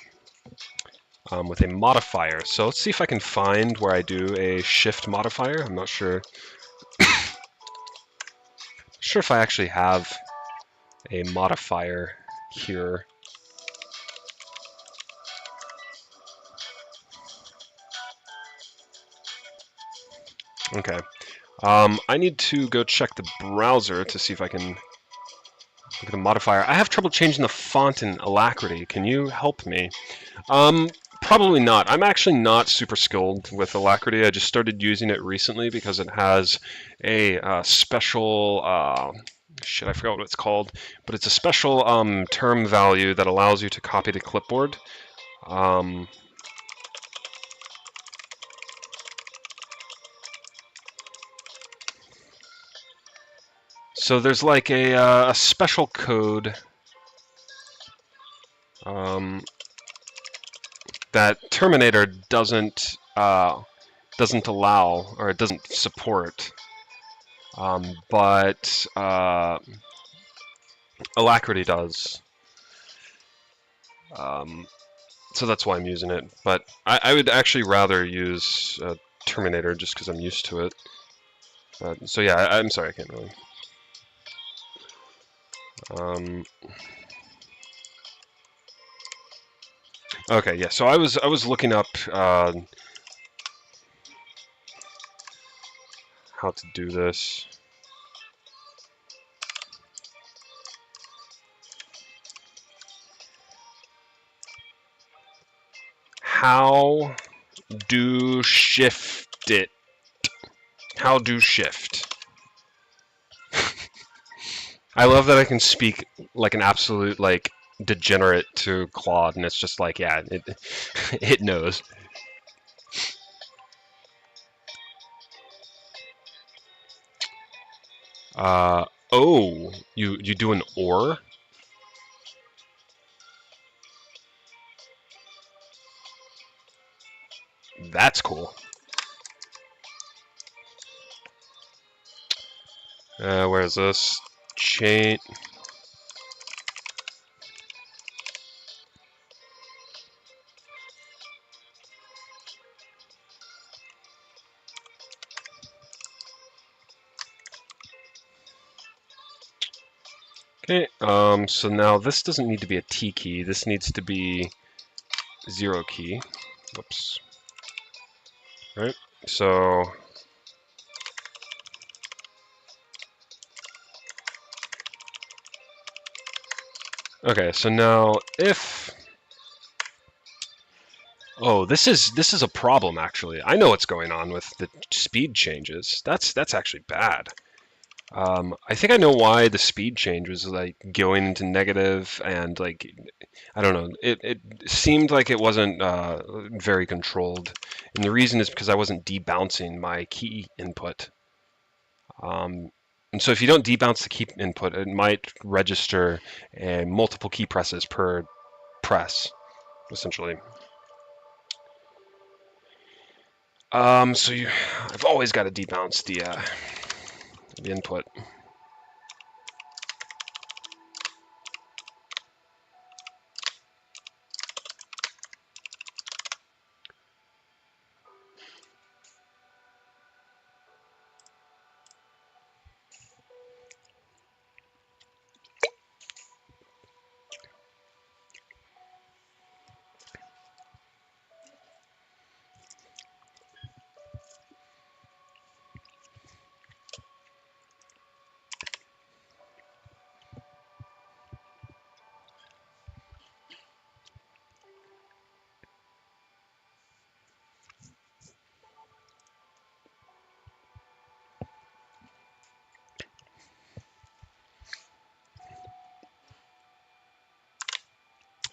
with a modifier? So let's see if I can find where I do a shift modifier. I'm not sure. Sure if I actually have a modifier here. Okay. I need to go check the browser to see if I can look at the modifier. I have trouble changing the font in Alacrity. Can you help me? Probably not. I'm actually not super skilled with Alacrity. I just started using it recently because it has a special, shit, I forgot what it's called, but it's a special term value that allows you to copy to clipboard. So there's like a special code that Terminator doesn't allow, or it doesn't support, but Alacrity does. So that's why I'm using it. But I would actually rather use Terminator just because I'm used to it. So yeah, I'm sorry, I can't really. Okay, yeah. So I was looking up how to do this. How do shift it? How do shift? I love that I can speak like an absolute like degenerate to Claude, and it's just like, yeah, it knows. Oh, you do an OR? That's cool. Where is this? Chain. Okay, so now this doesn't need to be a T key. This needs to be 0 key. Whoops. Right? So okay, so now if this is a problem actually. I know what's going on with the speed changes. That's actually bad. I think I know why the speed change was like going into negative, and like I don't know. It seemed like it wasn't very controlled, and the reason is because I wasn't debouncing my key input. And so if you don't debounce the key input, it might register multiple key presses per press, essentially. So I've always got to debounce the input.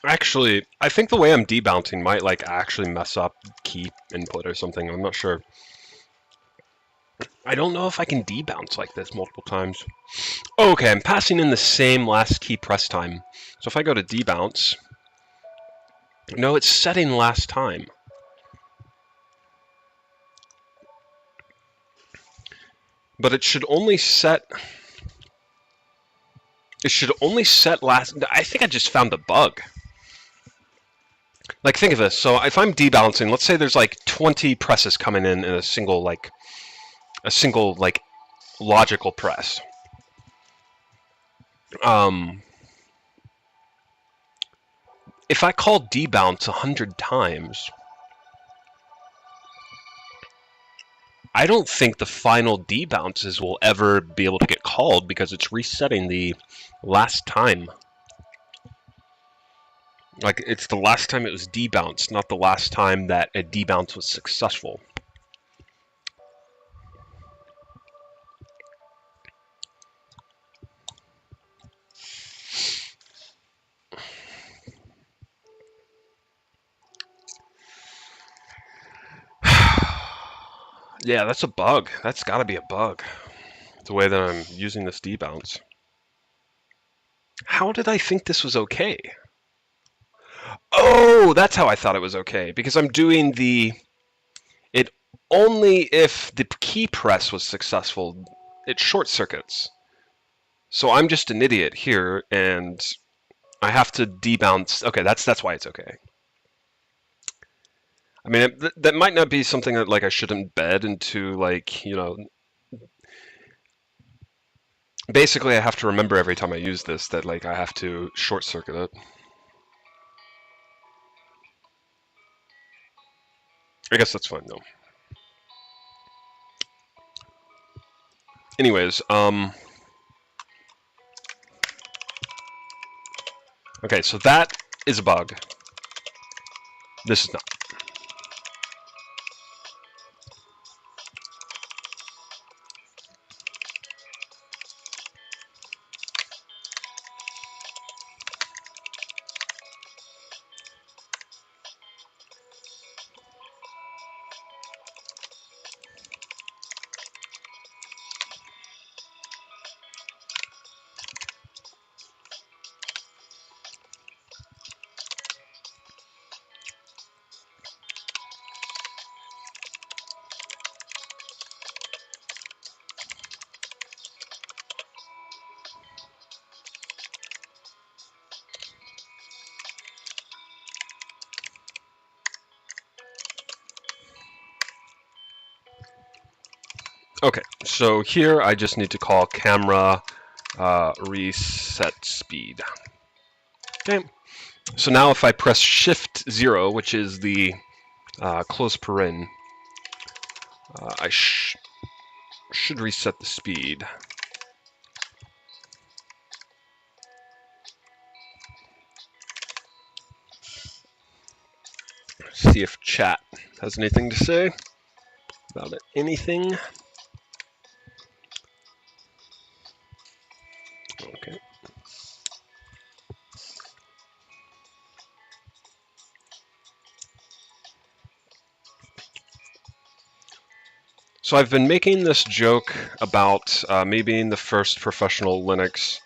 Actually, I think the way I'm debouncing might like actually mess up key input or something. I'm not sure. I don't know if I can debounce like this multiple times. Oh, okay, I'm passing in the same last key press time. So if I go to debounce, no, it's setting last time. But it should only set last. I think I just found a bug. Like, think of this. So if I'm debalancing, let's say there's like 20 presses coming in a single logical press. If I call debounce 100 times, I don't think the final debounces will ever be able to get called because it's resetting the last time. Like, it's the last time it was debounced, not the last time that a debounce was successful. Yeah, that's a bug. That's got to be a bug. The way that I'm using this debounce. How did I think this was okay? Oh, that's how I thought it was okay. Because I'm doing it only if the key press was successful. It short circuits. So I'm just an idiot here, and I have to debounce. Okay, that's why it's okay. I mean, that might not be something that like I should embed into like, you know. Basically, I have to remember every time I use this that like I have to short circuit it. I guess that's fine though. Anyways, okay, so that is a bug. This is not. Okay, so here I just need to call camera reset speed. Okay, so now if I press Shift 0, which is the close paren, I should reset the speed. See if chat has anything to say about it. Anything? Okay. So I've been making this joke about me being the first professional Linux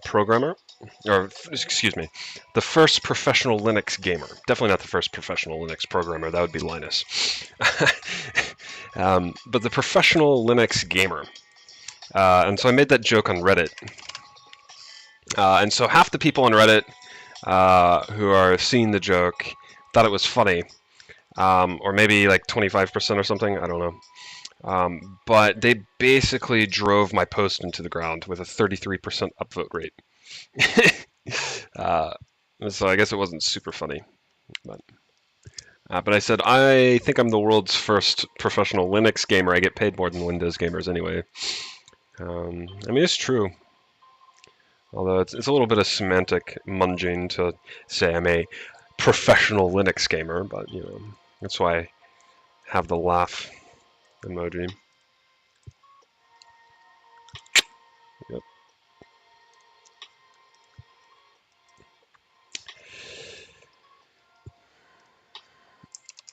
programmer, or excuse me, the first professional Linux gamer. Definitely not the first professional Linux programmer. That would be Linus. But the professional Linux gamer. And so I made that joke on Reddit. And so half the people on Reddit who are seeing the joke thought it was funny. Or maybe like 25% or something. I don't know. But they basically drove my post into the ground with a 33% upvote rate. So I guess it wasn't super funny. But I said, I think I'm the world's first professional Linux gamer. I get paid more than Windows gamers anyway. I mean, it's true. Although it's a little bit of semantic munging to say I'm a professional Linux gamer, but you know, that's why I have the laugh emoji. Yep.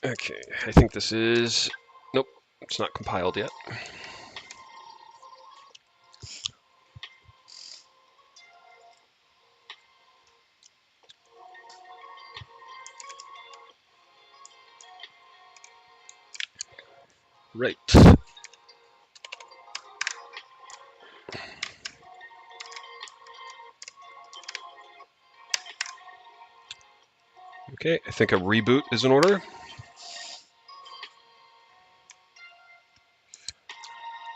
Okay, I think this is... Nope, it's not compiled yet. Right. Okay, I think a reboot is in order.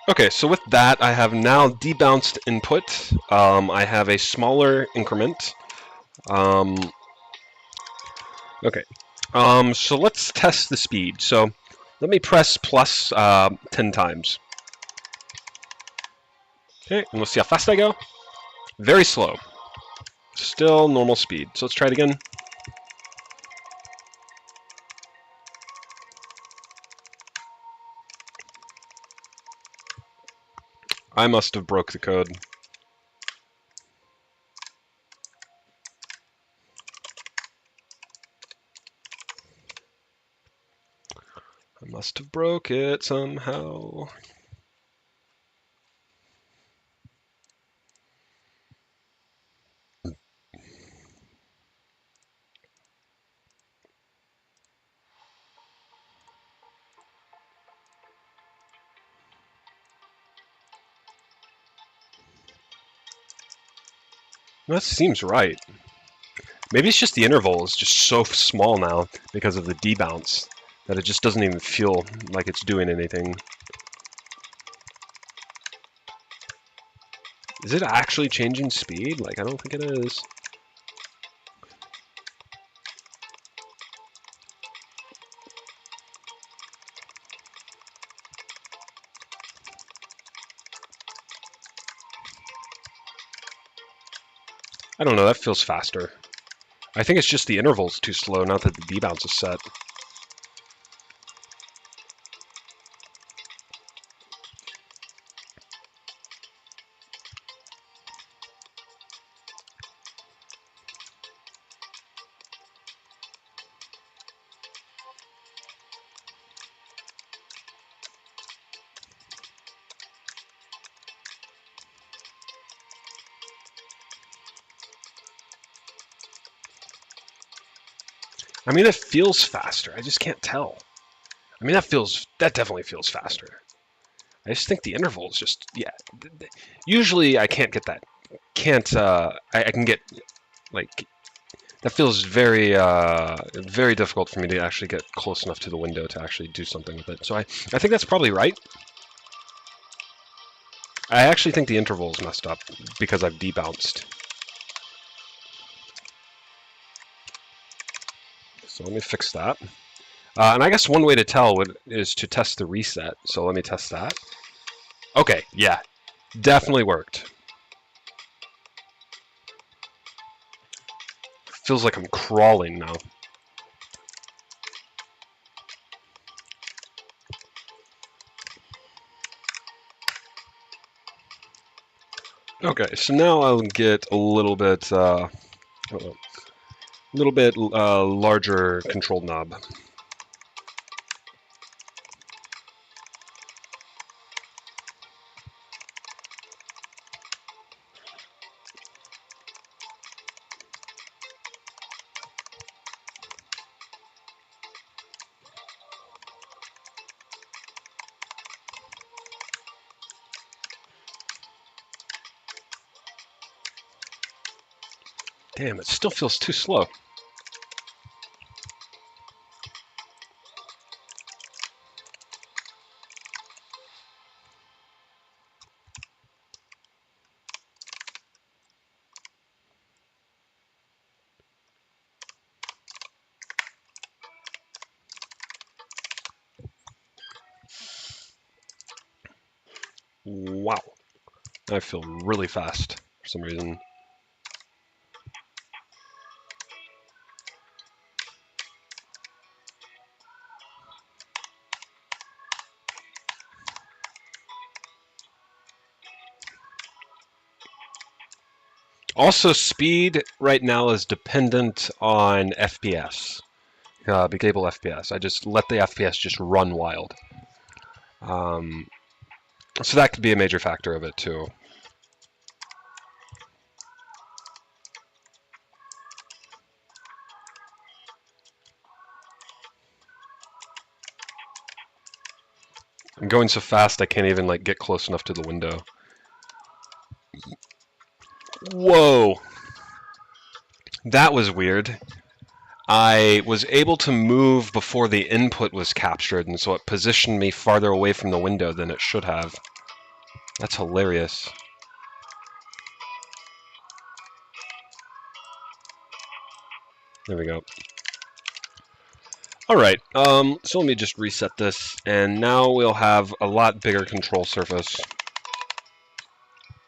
Okay, so with that, I have now debounced input. I have a smaller increment. Okay, so let's test the speed. So let me press plus 10 times. Okay, and we'll see how fast I go. Very slow. Still normal speed. So let's try it again. I must have broke the code. I must have broke it somehow. That seems right. Maybe it's just the interval is just so small now because of the debounce that it just doesn't even feel like it's doing anything. Is it actually changing speed? Like, I don't think it is. I don't know, that feels faster. I think it's just the interval's too slow, not that the debounce is set. I mean, it feels faster. I just can't tell. I mean, that definitely feels faster. I just think the interval is just, yeah. Usually I can't get that. I can get, like, that feels very, very difficult for me to actually get close enough to the window to actually do something with it. So I think that's probably right. I actually think the interval is messed up because I've debounced. So let me fix that. And I guess one way to tell is to test the reset. So let me test that. Okay, yeah, definitely worked. Feels like I'm crawling now. Okay, so now I'll get a little bit larger control knob. Damn, it still feels too slow. Wow, I feel really fast for some reason. Also, speed right now is dependent on FPS, disable FPS. I just let the FPS just run wild. So that could be a major factor of it too. I'm going so fast I can't even like get close enough to the window. Whoa! That was weird. I was able to move before the input was captured, and so it positioned me farther away from the window than it should have. That's hilarious. There we go. All right, so let me just reset this, and now we'll have a lot bigger control surface.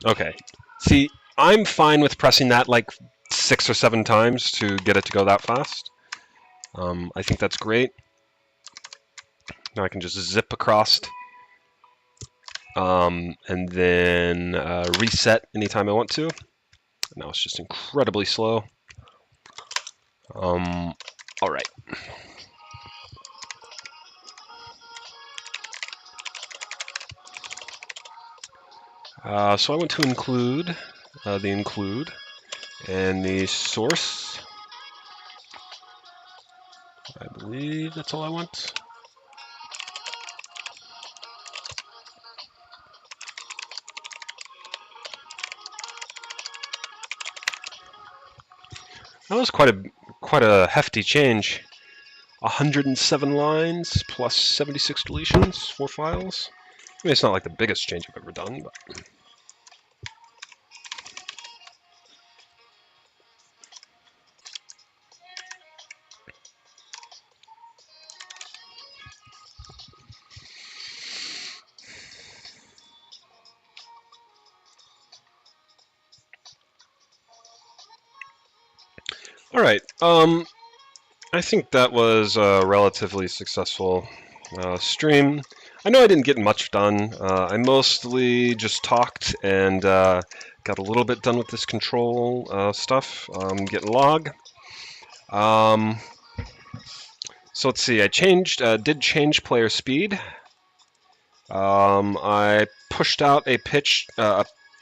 Okay, see, I'm fine with pressing that like 6 or 7 times to get it to go that fast. I think that's great. Now I can just zip across, and then reset anytime I want to. Now it's just incredibly slow. All right. So I want to include the include and the source. I believe that's all I want. That was quite a hefty change. 107 lines plus 76 deletions, 4 files. I mean, it's not like the biggest change I've ever done, but. All right. I think that was a relatively successful stream. I know I didn't get much done. I mostly just talked and got a little bit done with this control stuff. Get log. So let's see. I did change player speed. I pushed out a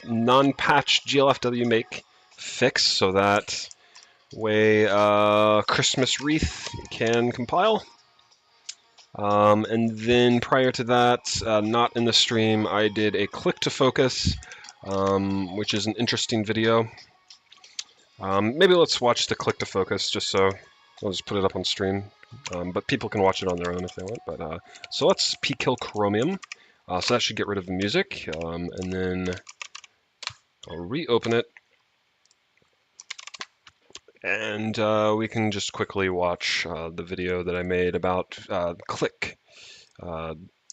non-patch GLFW make fix so that way Christmas wreath can compile. And then prior to that, not in the stream, I did a click to focus, which is an interesting video. Maybe let's watch the click to focus just so I'll just put it up on stream. But people can watch it on their own if they want. But so let's pkill chromium. So that should get rid of the music. And then I'll reopen it. And we can just quickly watch the video that I made about click.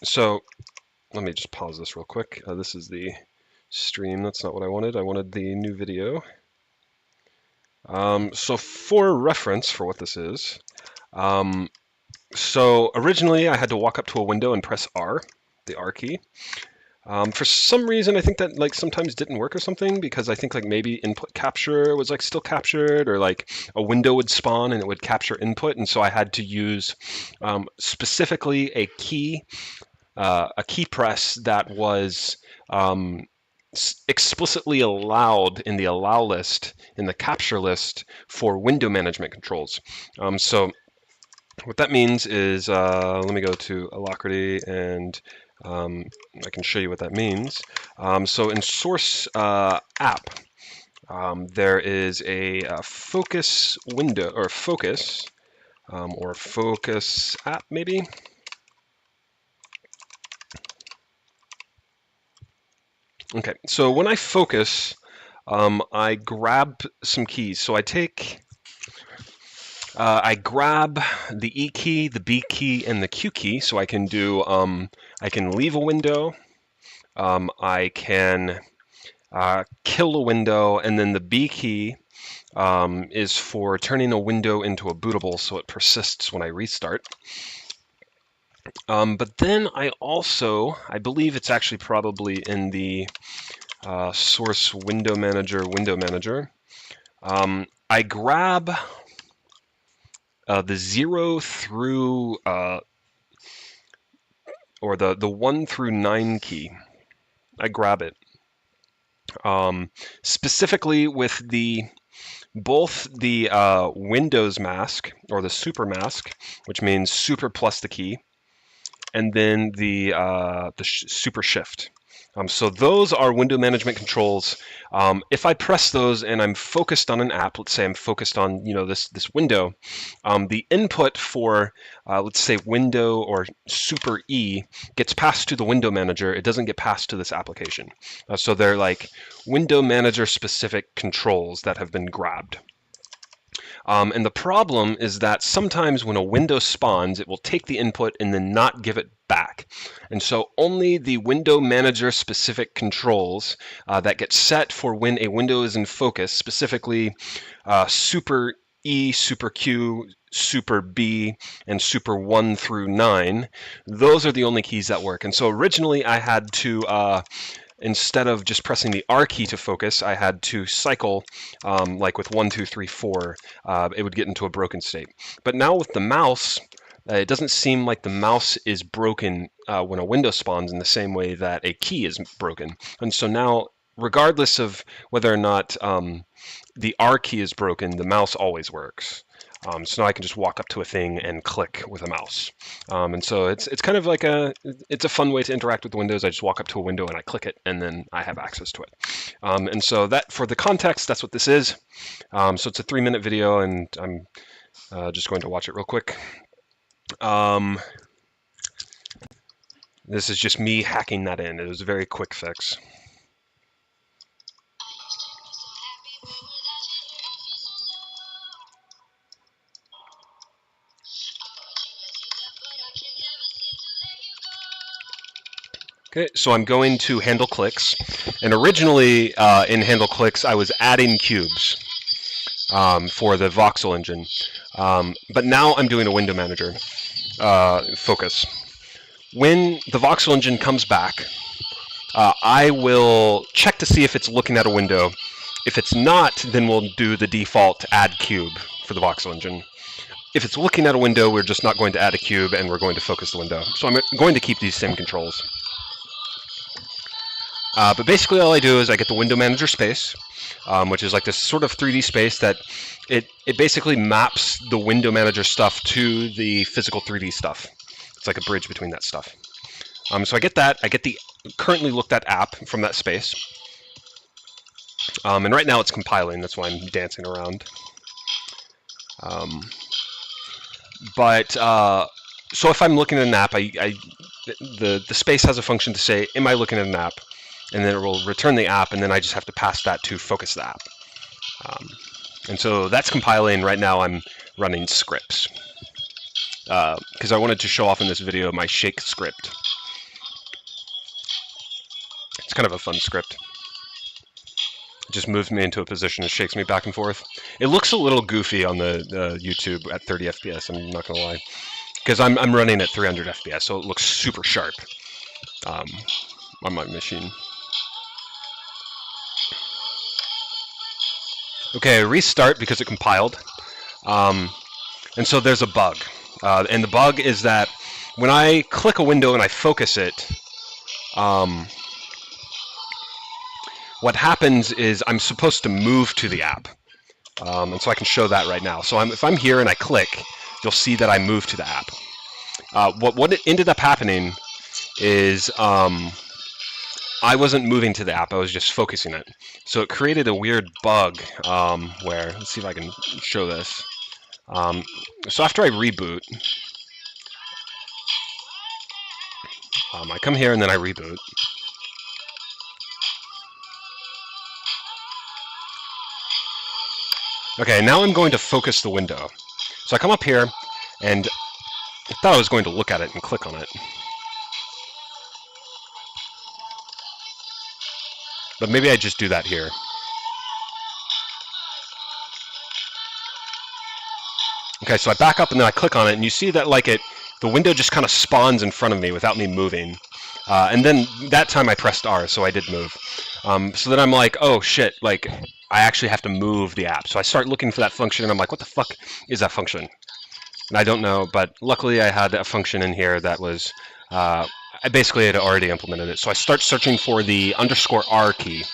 So let me just pause this real quick. This is the stream. That's not what I wanted. I wanted the new video. So for reference for what this is, so originally I had to walk up to a window and press R, the R key. For some reason, I think that like sometimes didn't work or something, because I think like maybe input capture was like still captured, or like a window would spawn and it would capture input, and so I had to use specifically a key press that was explicitly allowed in the allow list, in the capture list for window management controls. So what that means is, let me go to Alacrity and I can show you what that means. So in source app, there is a focus window, or focus app maybe. Okay, so when I focus, I grab some keys. So I grab the E key, the B key, and the Q key, so I can do, I can leave a window, I can kill a window, and then the B key is for turning a window into a bootable, so it persists when I restart. But then I believe it's actually probably in the source window manager, I grab the 0 through, or the 1 through 9 key. I grab it. Specifically with both the Windows mask, or the super mask, which means super plus the key, and then the super shift. So those are window management controls. If I press those and I'm focused on an app, let's say I'm focused on this window, the input for let's say window or super E gets passed to the window manager. It doesn't get passed to this application. So they're like window manager specific controls that have been grabbed. And the problem is that sometimes when a window spawns, it will take the input and then not give it back. And so only the window manager specific controls that get set for when a window is in focus, specifically super E, super Q, super B, and super 1 through 9, those are the only keys that work. And so originally I had to instead of just pressing the R key to focus, I had to cycle, like with 1, 2, 3, 4, it would get into a broken state. But now with the mouse, it doesn't seem like the mouse is broken when a window spawns in the same way that a key is broken. And so now, regardless of whether or not the R key is broken, the mouse always works. So now I can just walk up to a thing and click with a mouse. And so it's kind of like it's a fun way to interact with Windows. I just walk up to a window and I click it, and then I have access to it. And so that, for the context, that's what this is. So it's a 3-minute video, and I'm just going to watch it real quick. This is just me hacking that in. It was a very quick fix. Okay, so I'm going to handle clicks, and originally in handle clicks I was adding cubes for the voxel engine, but now I'm doing a window manager focus. When the voxel engine comes back, I will check to see if it's looking at a window. If it's not, then we'll do the default add cube for the voxel engine. If it's looking at a window, we're just not going to add a cube, and we're going to focus the window. So I'm going to keep these same controls. But basically all I do is I get the window manager space, which is like this sort of 3D space that it basically maps the window manager stuff to the physical 3D stuff. It's like a bridge between that stuff. So I get that. I get the currently looked at app from that space. And right now it's compiling. That's why I'm dancing around. So if I'm looking at an app, the space has a function to say, am I looking at an app? And then it will return the app, and then I just have to pass that to focus the app. And so that's compiling. Right now I'm running scripts, because I wanted to show off in this video my shake script. It's kind of a fun script. It just moves me into a position and shakes me back and forth. It looks a little goofy on the YouTube at 30 FPS, I'm not going to lie, because I'm running at 300 FPS, so it looks super sharp. on my machine. Okay, restart because it compiled. And so there's a bug. And the bug is that when I click a window and I focus it, what happens is I'm supposed to move to the app. And so I can show that right now. So if I'm here and I click, you'll see that I move to the app. What it ended up happening is I wasn't moving to the app, I was just focusing it. So it created a weird bug where, let's see if I can show this. So after I reboot, I come here and then I reboot. Okay, now I'm going to focus the window. So I come up here and I thought I was going to look at it and click on it. But maybe I just do that here. Okay, so I back up and then I click on it, and you see that the window just kind of spawns in front of me without me moving. And then that time I pressed R, so I did move. So then I'm like, oh shit, I actually have to move the app. So I start looking for that function, and I'm like, what the fuck is that function? And I don't know, but luckily I had a function in here that was, I basically had already implemented it. So I start searching for the _R key,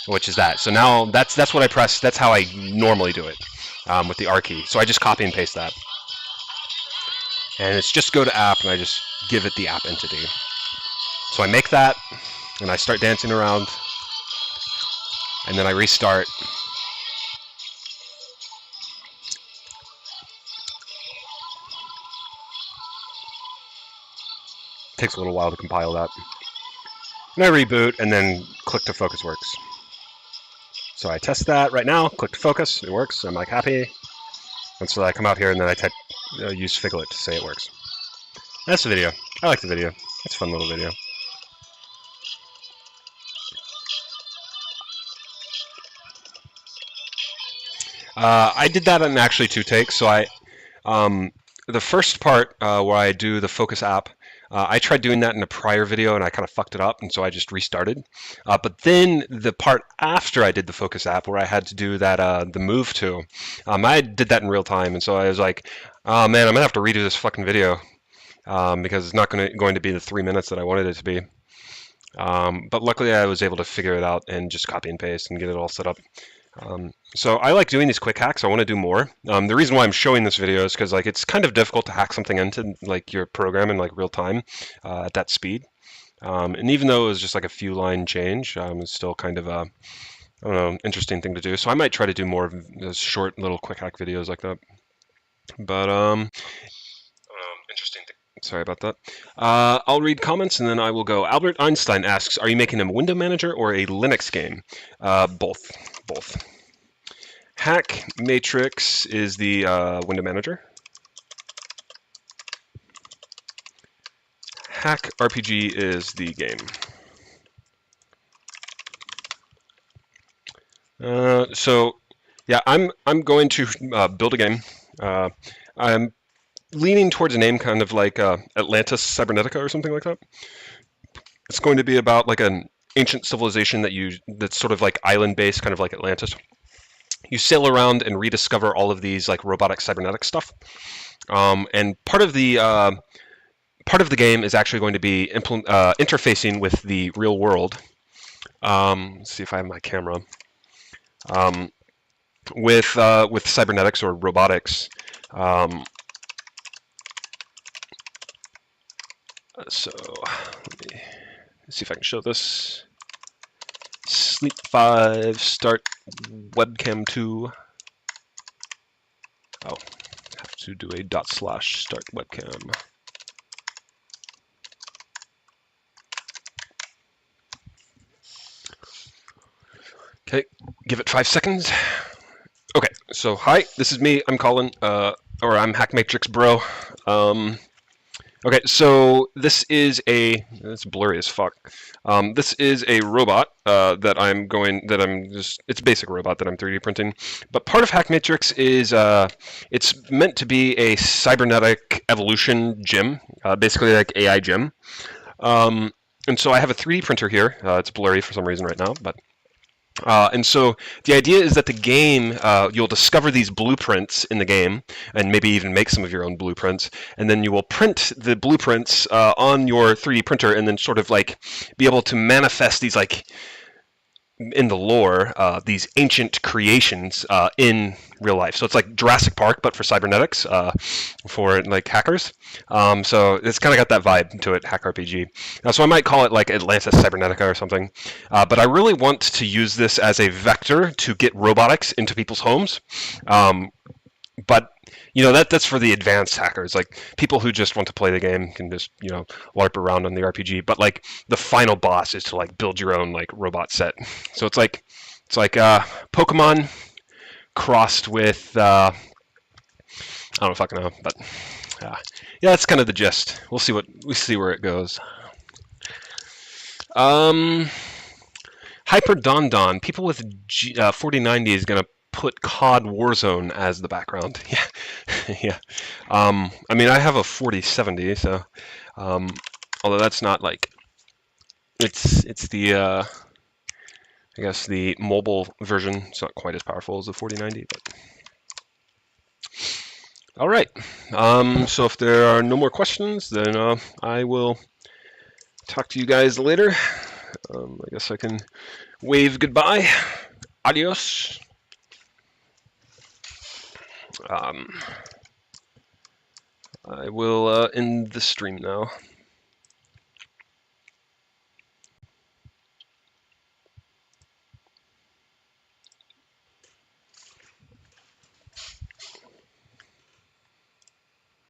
which is that. So now that's what I press. That's how I normally do it with the R key. So I just copy and paste that. And it's just go to app, and I just give it the app entity. So I make that, and I start dancing around, and then I restart. Takes a little while to compile that. And I reboot, and then click to focus works. So I test that right now, click to focus, it works, I'm happy. And so I come out here and then I type, use Figlet to say it works. That's the video. I like the video. It's a fun little video. I did that in actually 2 takes. So the first part where I do the focus app, I tried doing that in a prior video and I kind of fucked it up, and so I just restarted. But then the part after I did the focus app where I had to do that, the move to, I did that in real time, and so I was like, oh man, I'm gonna have to redo this fucking video because it's not going to be the 3 minutes that I wanted it to be. But luckily I was able to figure it out and just copy and paste and get it all set up. So I like doing these quick hacks. I want to do more. The reason why I'm showing this video is because it's kind of difficult to hack something into your program in real time at that speed. And even though it was just a few line change, it's still kind of a, I don't know, interesting thing to do. So I might try to do more of those short little quick hack videos like that. But interesting thing. Sorry about that. I'll read comments and then I will go. Albert Einstein asks, are you making a window manager or a Linux game? Both. HackMatrix is the window manager. HackRPG is the game. So yeah, I'm going to build a game. I'm leaning towards a name kind of like Atlantis Cybernetica or something like that. It's going to be about an ancient civilization that's sort of island-based, kind of like Atlantis. You sail around and rediscover all of these robotic cybernetic stuff. And part of the game is actually going to be interfacing with the real world. Let's see if I have my camera. With cybernetics or robotics. So let me see if I can show this. Sleep 5, start webcam 2. Oh, have to do a / start webcam. Okay, give it 5 seconds. Okay, so hi, this is me. I'm Colin, or I'm HackMatrix bro. Okay, so this is it's blurry as fuck. This is a robot it's a basic robot that I'm 3D printing. But part of HackMatrix is, it's meant to be a cybernetic evolution gym, basically like AI gym. And And so I have a 3D printer here. It's blurry for some reason right now, but and so the idea is that the game, you'll discover these blueprints in the game, and maybe even make some of your own blueprints, and then you will print the blueprints on your 3D printer, and then sort of like be able to manifest these, like, in the lore, these ancient creations in real life. So it's like Jurassic Park, but for cybernetics, for like hackers. So it's kind of got that vibe to it, HackRPG. So I might call it like Atlantis Cybernetica or something. But I really want to use this as a vector to get robotics into people's homes. But that's for the advanced hackers. Like, people who just want to play the game can just LARP around on the RPG. But like the final boss is to like build your own like robot set. So it's like Pokemon crossed with I don't fucking know, but yeah, that's kind of the gist. We'll see where it goes. Hyper Don. People with 4090 is gonna put COD Warzone as the background. Yeah, yeah. I mean, I have a 4070, so although that's not like it's the I guess the mobile version. It's not quite as powerful as the 4090, but all right. So if there are no more questions, then I will talk to you guys later. I guess I can wave goodbye. Adios. I will end the stream now.